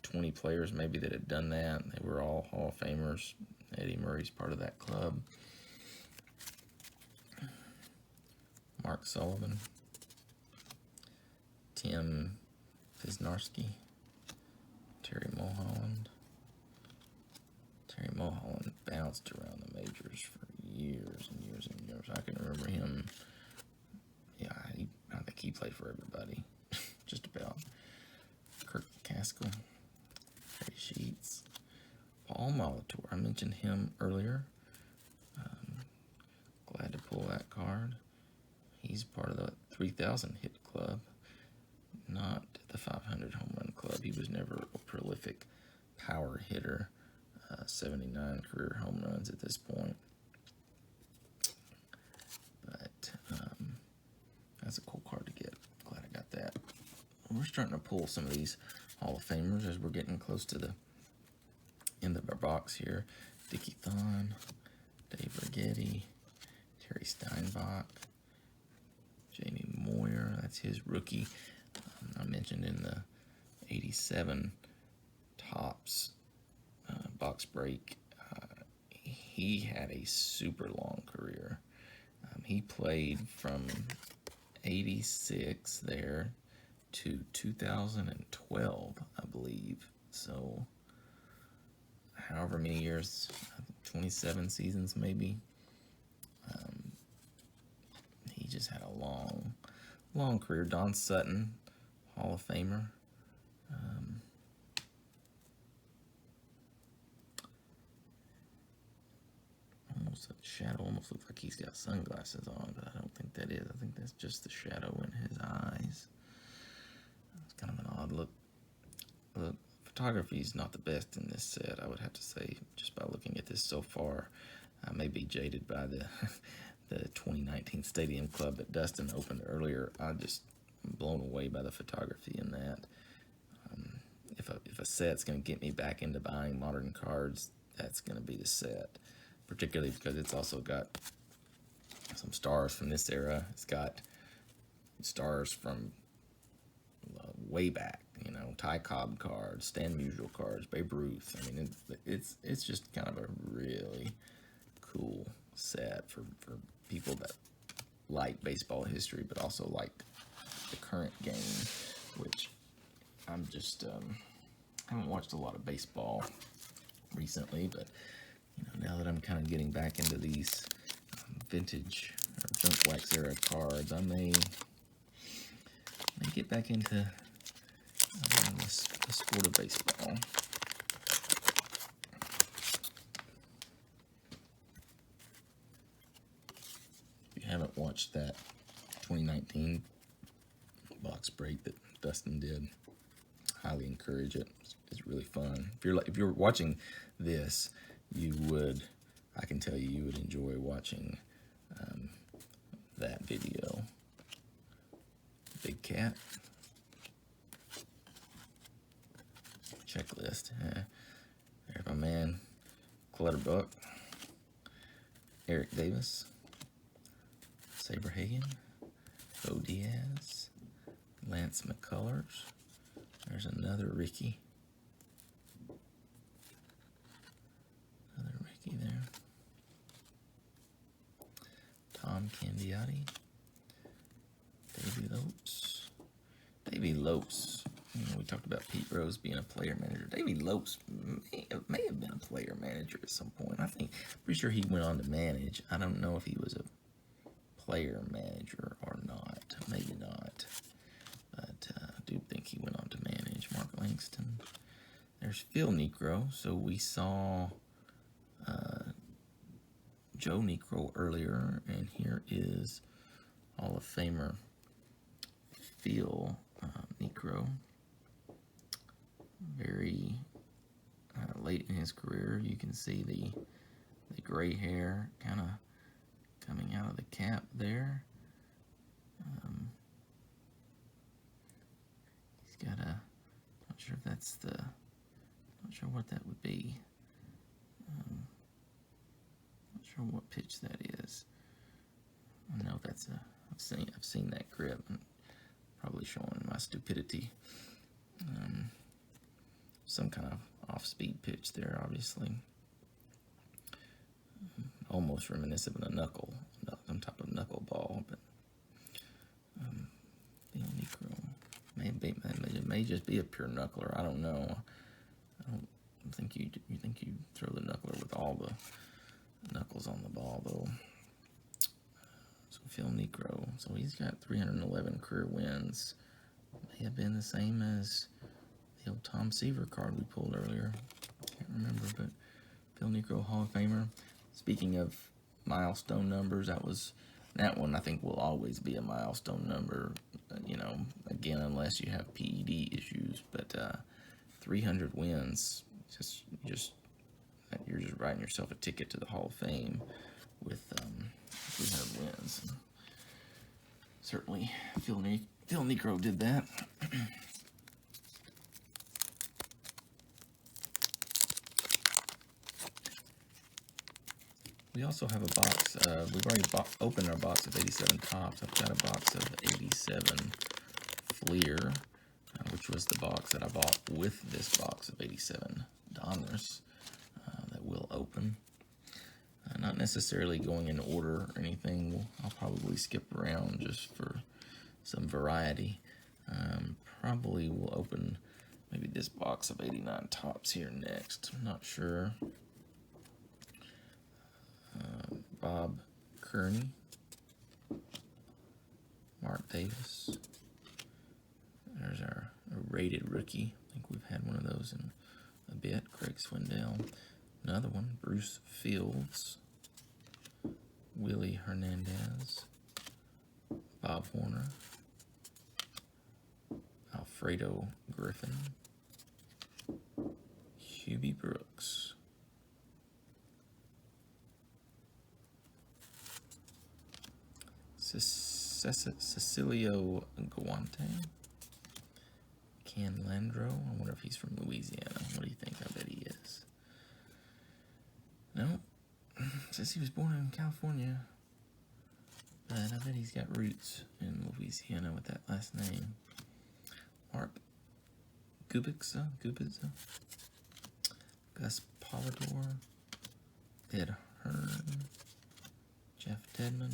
20 players maybe that had done that. They were all Hall of Famers. Eddie Murray's part of that club. Mark Sullivan, Tim Fisnarski, Terry Mulholland. Terry Mulholland bounced around the majors for years and years and years. I can remember him. Yeah, I think he played for everybody, just about. Kirk Caskell, Harry Sheets, Paul Molitor. I mentioned him earlier. Glad to pull that card. He's part of the 3,000 hit club, not the 500 home run club. He was never a prolific power hitter. 79 career home runs at this point. But that's a cool card to get. Glad I got that. We're starting to pull some of these Hall of Famers as we're getting close to the end of our box here. Dickie Thon, Dave Rigetti, Terry Steinbach, Jamie Moyer, that's his rookie. I mentioned in the 87 Topps box break, he had a super long career. He played from 86 there to 2012, I believe. So, however many years, 27 seasons maybe. He just had a long career. Don Sutton, Hall of Famer. Almost a shadow, almost looks like he's got sunglasses on, but I don't think that is. I think that's just the shadow in his eyes. It's kind of an odd look. The photography is not the best in this set, I would have to say, just by looking at this so far. I may be jaded by the 2019 Stadium Club that Dustin opened earlier. I'm blown away by the photography in that. If a set's going to get me back into buying modern cards, that's going to be the set. Particularly because it's also got some stars from this era. It's got stars from way back, Ty Cobb cards, Stan Musial cards, Babe Ruth. I mean, it's just kind of a really cool set. set for people that like baseball history, but also like the current game, which I'm just haven't watched a lot of baseball recently, but now that I'm kind of getting back into these vintage or junk wax era cards, I may get back into the sport of baseball. If you haven't watched that 2019 box break that Dustin did, highly encourage it. It's really fun. If you're watching this, I can tell you would enjoy watching that video. Big Cat. Checklist. There's my man, Clutterbuck. Eric Davis. Saberhagen. Bo Diaz. Lance McCullers. There's another Ricky. Another Ricky there. Tom Candiotti. Davey Lopes. Davey Lopes. We talked about Pete Rose being a player manager. Davey Lopes may have been a player manager at some point. Pretty sure he went on to manage. I don't know if he was a player manager or not. Maybe not. But I do think he went on to manage. Mark Langston. There's Phil Niekro. So we saw Joe Niekro earlier, and here is Hall of Famer Phil Niekro. Very late in his career. You can see the gray hair kind of coming out of the cap there. He's got not sure if that's not sure what that would be. Not sure what pitch that is. I know that's I've seen that grip. Probably showing my stupidity. Some kind of off-speed pitch there, obviously. Almost reminiscent of a knuckle, some type of knuckleball, but it may just be a pure knuckler. I don't know. I don't think you throw the knuckler with all the knuckles on the ball, though. So Phil Niekro, so he's got 311 career wins. May have been the same as the old Tom Seaver card we pulled earlier. Can't remember, but Phil Niekro, Hall of Famer. Speaking of milestone numbers, that one I think will always be a milestone number. Again, unless you have PED issues, but 300 wins, you're just writing yourself a ticket to the Hall of Fame with 300 wins. And certainly, Phil Niekro did that. We also have a box. We've already opened our box of 87 Topps. I've got a box of 87 Fleer, which was the box that I bought with this box of 87 Donruss that we'll open. Not necessarily going in order or anything. I'll probably skip around just for some variety. Probably will open maybe this box of 89 Topps here next. I'm not sure. Bob Kearney, Mark Davis. There's our rated rookie. I think we've had one of those in a bit. Craig Swindell. Another one, Bruce Fields, Willie Hernandez, Bob Horner, Alfredo Griffin, Hubie Brooks, Cecilio Guante, Ken Landro. I wonder if he's from Louisiana. What do you think? I bet he is. No, says he was born in California, but I bet he's got roots in Louisiana with that last name. Mark Gubitza, Gus Polidor, Ed Hearn, Dedmon,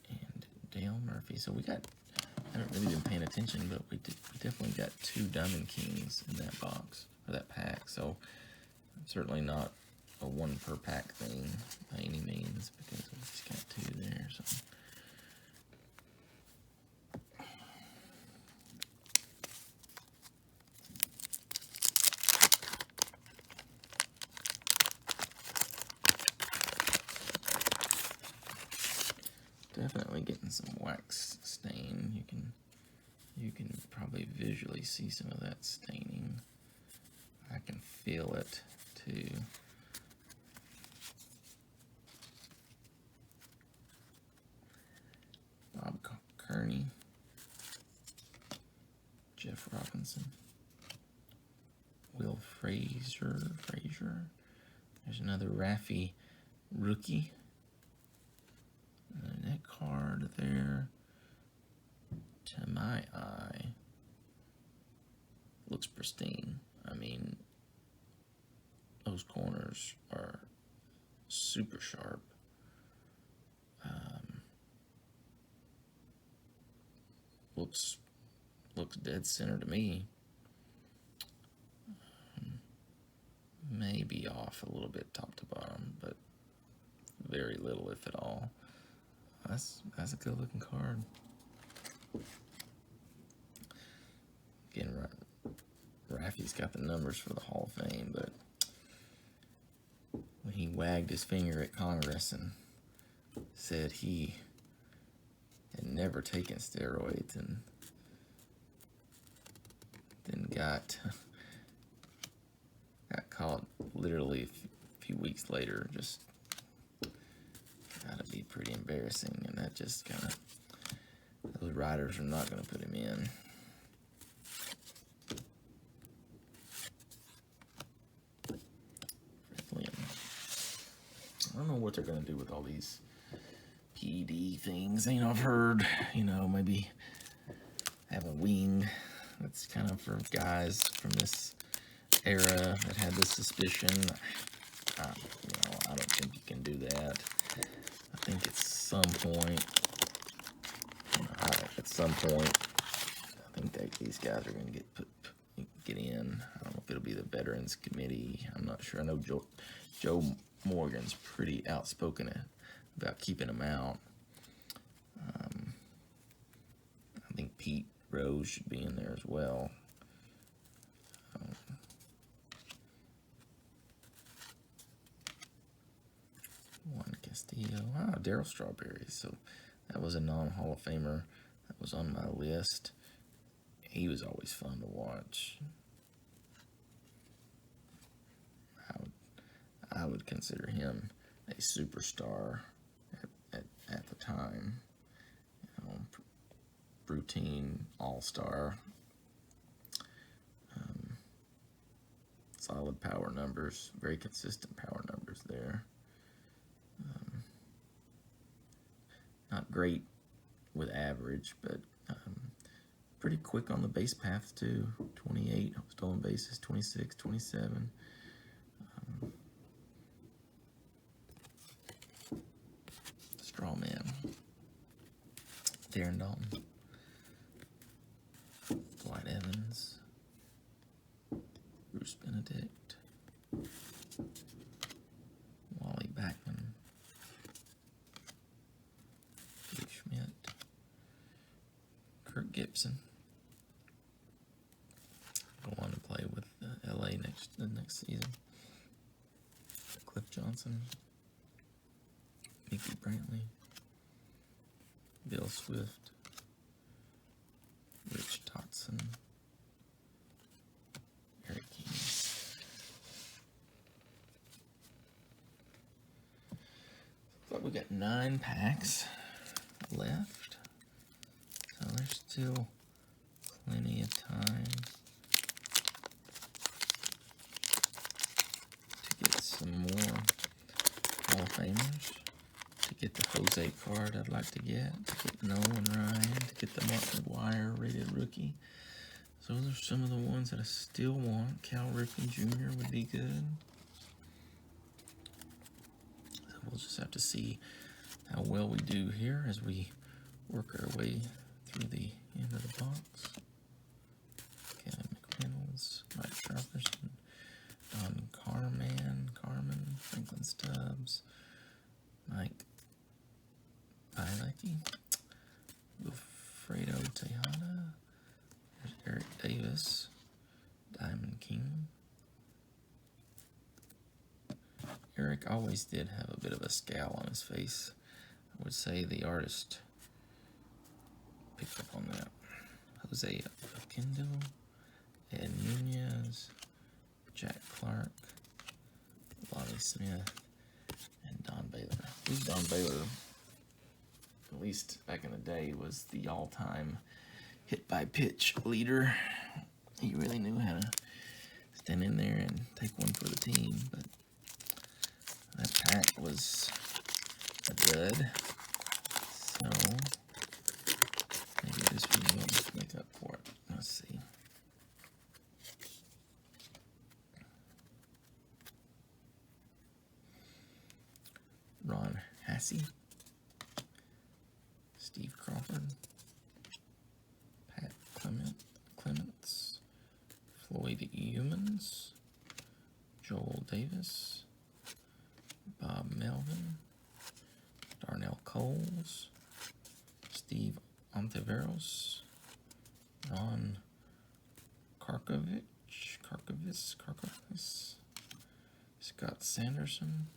and Dale Murphy. So we got, I haven't really been paying attention, but we definitely got 2 Diamond Kings in that box, or that pack. So certainly not a 1 per pack thing by any means, because we just got 2 there. So. Definitely getting some wax stain. You can probably visually see some of that staining. I can feel it too. Bob Kearney, Jeff Robinson, Will Frazier. There's another Raffy rookie. And that card there, to my eye, looks pristine. I mean, those corners are super sharp. Looks dead center to me. Maybe off a little bit top to bottom, but very little, if at all. That's a good looking card. Again, Raffy's got the numbers for the Hall of Fame, but when he wagged his finger at Congress and said he had never taken steroids and then got caught literally a few weeks later, just gotta be pretty embarrassing, and that just kind of, those riders are not going to put him in. I don't know what they're going to do with all these PED things. You know, I've heard, maybe have a wing that's kind of for guys from this era that had this suspicion. I don't think you can do that. I think at some point, I think that these guys are going to get in. I don't know if it'll be the Veterans Committee. I'm not sure. I know Joe Morgan's pretty outspoken about keeping them out. I think Pete Rose should be in there as well. Juan Castillo. Wow, Darryl Strawberry. So that was a non-Hall of Famer that was on my list. He was always fun to watch. I would consider him a superstar at the time. Routine all-star. Solid power numbers, very consistent power numbers there. Not great with average, but pretty quick on the base path too. 28 stolen bases, 26, 27. Straw man. Darren Dalton. Dwight Evans. Bruce Benedict. Wally Backman. Dave Schmidt. Kirk Gibson. Go on to play with LA the next season. Cliff Johnson. Mickey Brantley. Bill Swift. Rich Totson. Eric Key. Looks like we got 9 packs left. So there's still plenty of time to get some more Hall of Famers. To get the Jose card I'd like to get Nolan Ryan, to get the Mark McGwire rated rookie. So those are some of the ones that I still want. Cal Ripken Jr. would be good. So we'll just have to see how well we do here as we work our way through the end of the box. Kevin McReynolds, Mike Sharperson, Don Carmen, Franklin Stubbs, Mike Bilecki, Wilfredo Tejada, there's Eric Davis, Diamond King. Eric always did have a bit of a scowl on his face. I would say the artist picked up on that. Jose Oquendo, Ed Nunez, Jack Clark, Lonnie Smith, and Don Baylor. Who's Don Baylor? At least back in the day, was the all-time hit-by-pitch leader. He really knew how to stand in there and take one for the team, but that pack was a dud. So maybe this one will just make up for it. Let's see. Ron Hassey, Steve Crawford, Pat Clements, Floyd Humans, Joel Davis, Bob Melvin, Darnell Coles, Steve Ontiveros, Ron Karkovis, Scott Sanderson,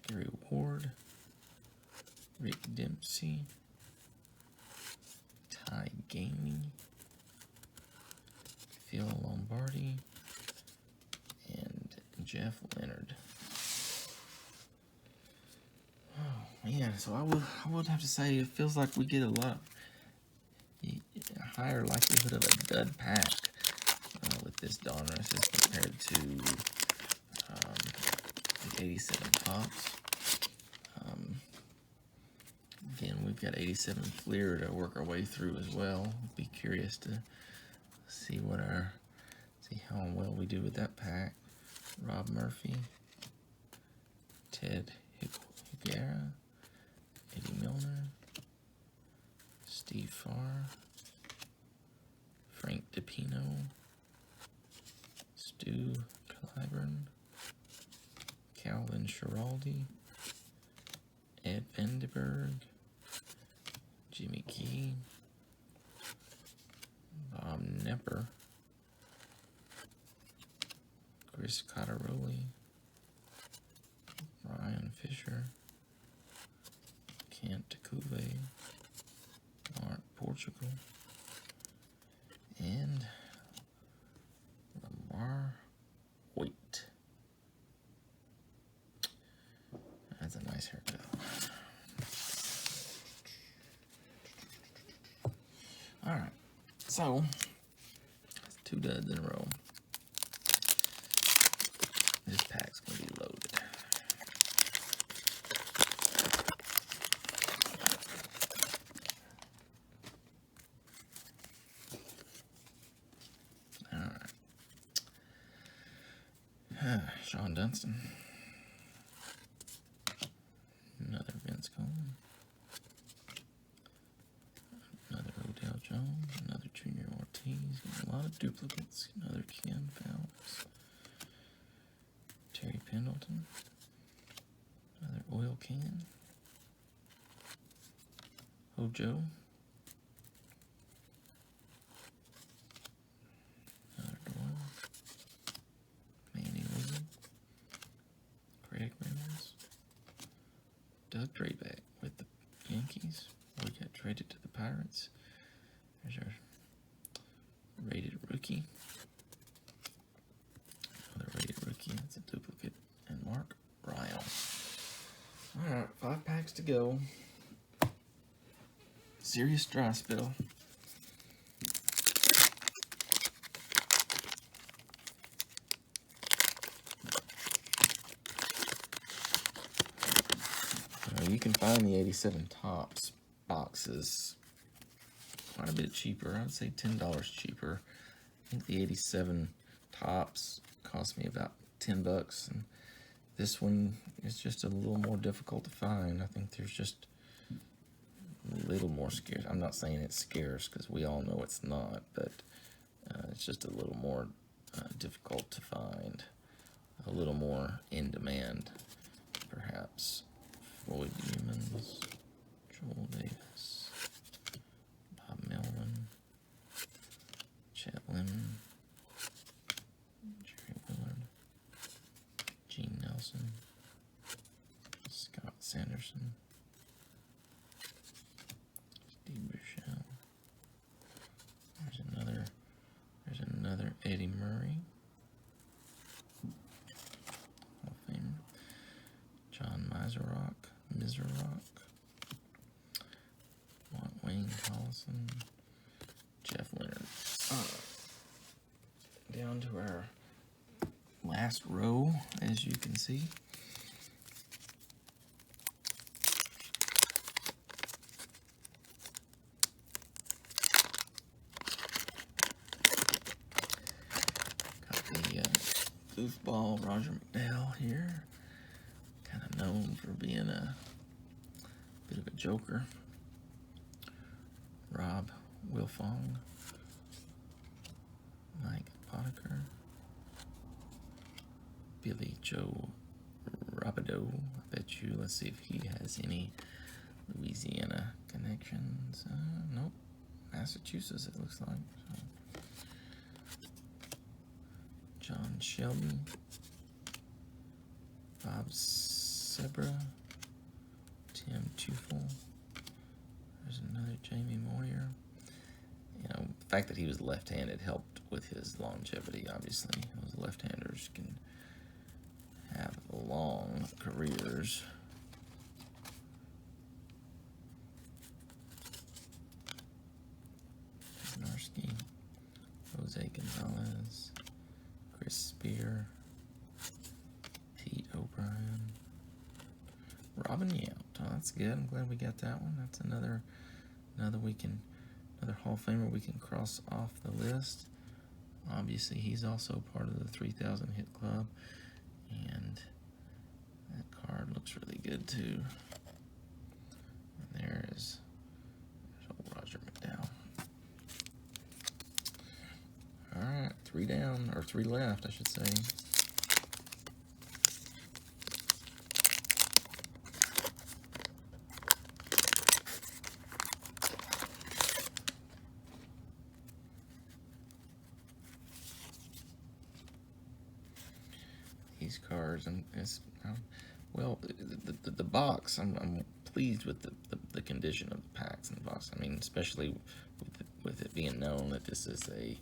Gary Ward, Rick Dempsey, Ty Gamey, Phil Lombardi, and Jeff Leonard. Oh man, so I would have to say it feels like we get a higher likelihood of a dud pack with this Donruss as compared to the 87 Topps. Again, we've got 87 Fleer to work our way through as well. Be curious to see how well we do with that pack. Rob Murphy, Ted Higuera, Eddie Milner, Steve Farr, Frank DePino, Stu Clyburn, Calvin Schiraldi, Ed Vandenberg, Jimmy Key, Bob Nepper, Chris Cotteroli, Ryan Fisher, Kent Kuve, Mark Portugal, and Lamar Hoyt. That's a nice haircut. Alright, so that's 2 duds in a row. This pack's gonna be loaded. Alright. Sean Dunston. Another Vince Coleman. Another Odell Jones. Another Junior Ortiz. A lot of duplicates. Another Ken Phelps. Terry Pendleton. Another oil can. Hojo. Another Doyle. Manny Lizard. Greg Maddux. Doug Drayback with the Yankees. We got traded to the Pirates. There's our rated rookie. Another rated rookie. That's a duplicate. And Mark Ryle. Alright, 5 packs to go. Serious dry spell. You can find the 87 Topps boxes quite a bit cheaper. I'd say $10 cheaper. I think the 87 Topps cost me about $10, and This one is just a little more difficult to find. I think there's just a little more scarce. I'm not saying it's scarce because we all know it's not, but it's just a little more difficult to find. A little more in demand, perhaps. Floyd Newmans, Joel Davis, Bob Melvin, Chet Lemon, Jerry Willard, Gene Nelson, Scott Sanderson, Steve Bushell. There's another Eddie Murray, Hall of Famer. John Miserock, Wayne Collison, Jeff Leonard. Down to our last row, as you can see. Got the goofball Roger McDowell here. Kind of known for being a bit of a joker. Rob Wilfong, Mike Boddicker, Billy Joe Rabideau. I bet you. Let's see if he has any Louisiana connections. Nope. Massachusetts, it looks like. So. John Shelby, Bob Sebra, Tim Tufel. There's another Jamie Moyer. You know, the fact that he was left-handed helped with his longevity, obviously. Those left-handers can have long careers. Narski, Jose Gonzalez, Chris Spear, Pete O'Brien, Robin Yount. Oh, that's good. I'm glad we got that one. That's another Hall of Famer we can cross off the list. Obviously, he's also part of the 3,000 hit club, and that card looks really good too. And there's old Roger McDowell. All right, 3 down, or 3 left, I should say. These cards, and it's well, the box. I'm pleased with the condition of the packs in the box. I mean, especially with it being known that this is a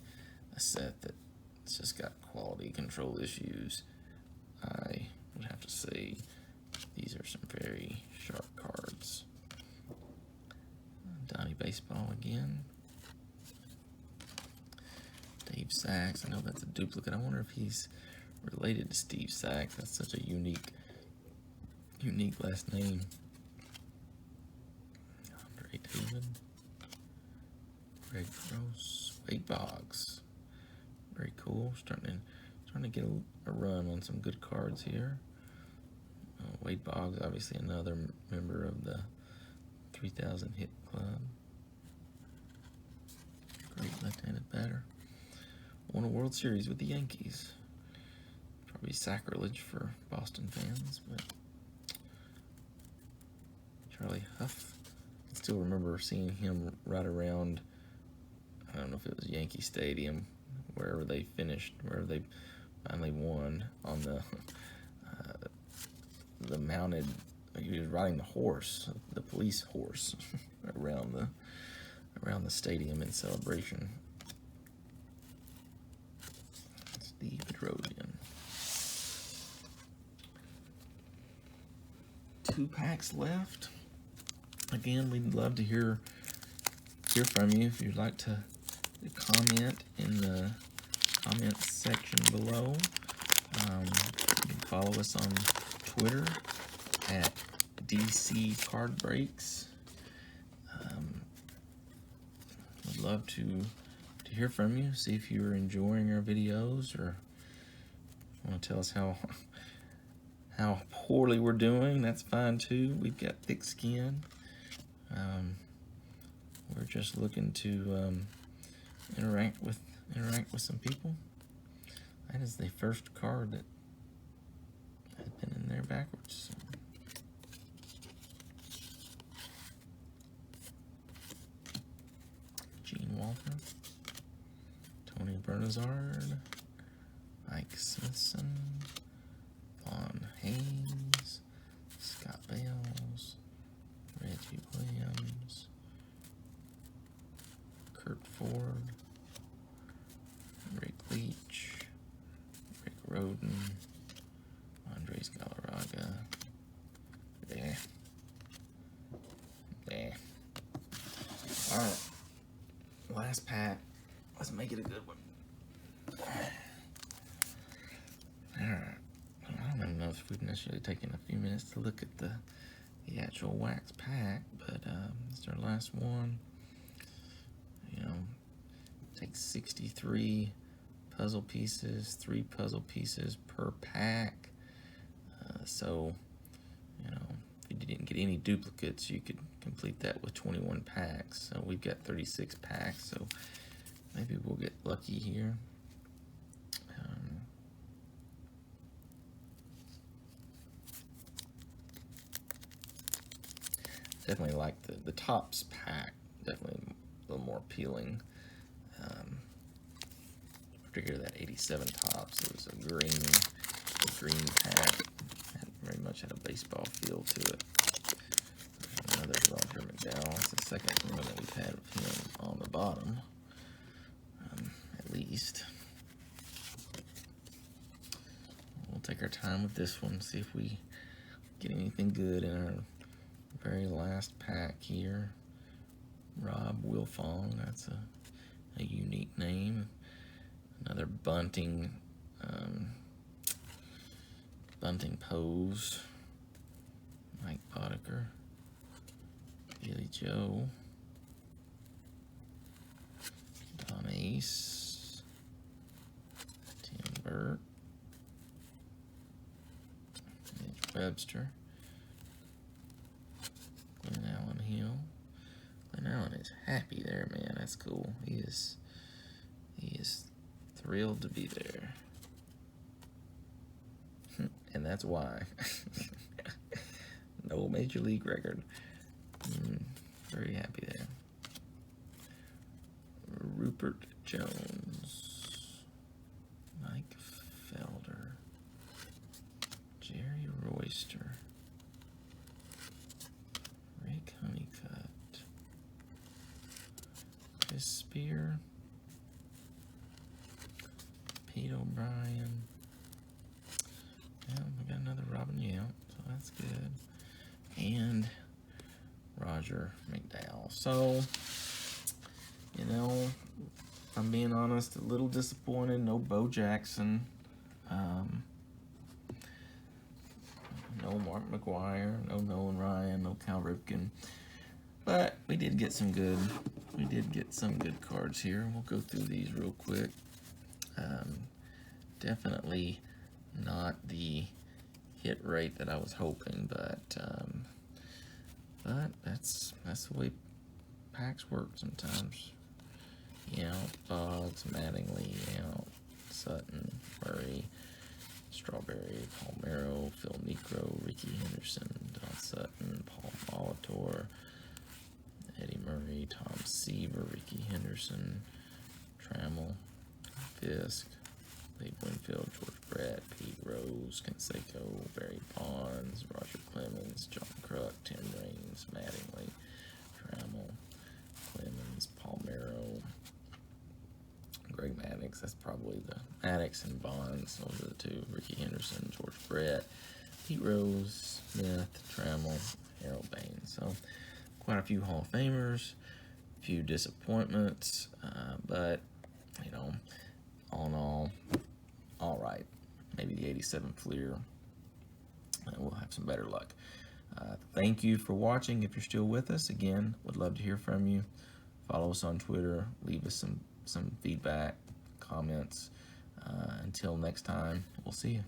set that's just got quality control issues. I would have to say these are some very sharp cards. Donnie Baseball again. Dave Sachs. I know that's a duplicate. I wonder if he's related to Steve Sachs. That's such a unique last name. Andre David, Greg Gross, Wade Boggs. Very cool. Starting to get a run on some good cards here. Wade Boggs, obviously another member of the 3,000 hit club. Great left-handed batter. Won a World Series with the Yankees. Probably sacrilege for Boston fans, but Charlie Huff. I still remember seeing him right around, I don't know if it was Yankee Stadium, wherever they finished, wherever they finally won, on the mounted, he was riding the horse, the police horse, around the stadium in celebration. Steve Bedrosian. 2 packs left. Again, we'd love to hear from you. If you'd like to comment in the comments section below. You can follow us on Twitter at DC Card Breaks. We'd love to hear from you. See if you're enjoying our videos, or want to tell us how how poorly we're doing, that's fine too. We've got thick skin. We're just looking to interact with some people. That is the first card that has been in there backwards. Gene Walker, Tony Bernazard, Mike Smithson, Vaughn Haynes, Scott Bales, Reggie Williams, Kurt Ford, Rick Leach, Rick Roden, Andres Galarraga. There. Alright. Last pack. Let's make it a good one. Alright. I don't even know if we've necessarily taken a few minutes to look at the actual wax pack, but it's our last one. You know, takes 63 puzzle pieces, 3 puzzle pieces per pack. So, you know, if you didn't get any duplicates, you could complete that with 21 packs. So we've got 36 packs, so maybe we'll get lucky here. Definitely like the tops pack, definitely a little more appealing. Particularly that 87 tops. It was a green pack. Very much had a baseball feel to it. Another Roger McDowell. It's the second one that we've had with him on the bottom, at least. We'll take our time with this one, see if we get anything good in our very last pack here. Rob Wilfong, that's a unique name. Another bunting pose. Mike Boddicker, Billy Joe, Don Ace, Tim Burt, Mitch Webster, Glenn Allen Hill. Glenn Allen is happy there, man. That's cool. He is thrilled to be there. And that's why. No major league record. Very happy there. Rupert Jones, Mike Felder, Jerry Royster, Rick Honeycutt, Chris Spear, Pete O'Brien. Yeah, we got another Robin Yount, so that's good. And Roger McDowell. So, you know, if I'm being honest, a little disappointed. No Bo Jackson. No Mark McGuire. No Nolan Ryan. No Cal Ripken. But we did get some good. Cards here. We'll go through these real quick. Definitely not the hit rate that I was hoping, but that's the way packs work sometimes. Boggs, Mattingly, Sutton, Murray, Strawberry, Palmero, Phil Necro, Ricky Henderson, Don Sutton, Paul Molitor, Eddie Murray, Tom Seaver, Ricky Henderson, Trammell, Fisk, Lee Winfield, George Brett, Pete Rose, Canseco, Barry Bonds, Roger Clemens, John Kruk, Tim Raines, Mattingly, Trammell, Clemens, Palmero, Greg Maddux. That's probably the Maddux and Bonds. Those are the two. Ricky Henderson, George Brett, Pete Rose, Smith, Trammell, Harold Baines. So quite a few Hall of Famers, a few disappointments, but all in all right. Maybe the 87 Fleer. We'll have some better luck. Thank you for watching. If you're still with us, again, would love to hear from you. Follow us on Twitter. Leave us some feedback, comments. Until next time, we'll see you.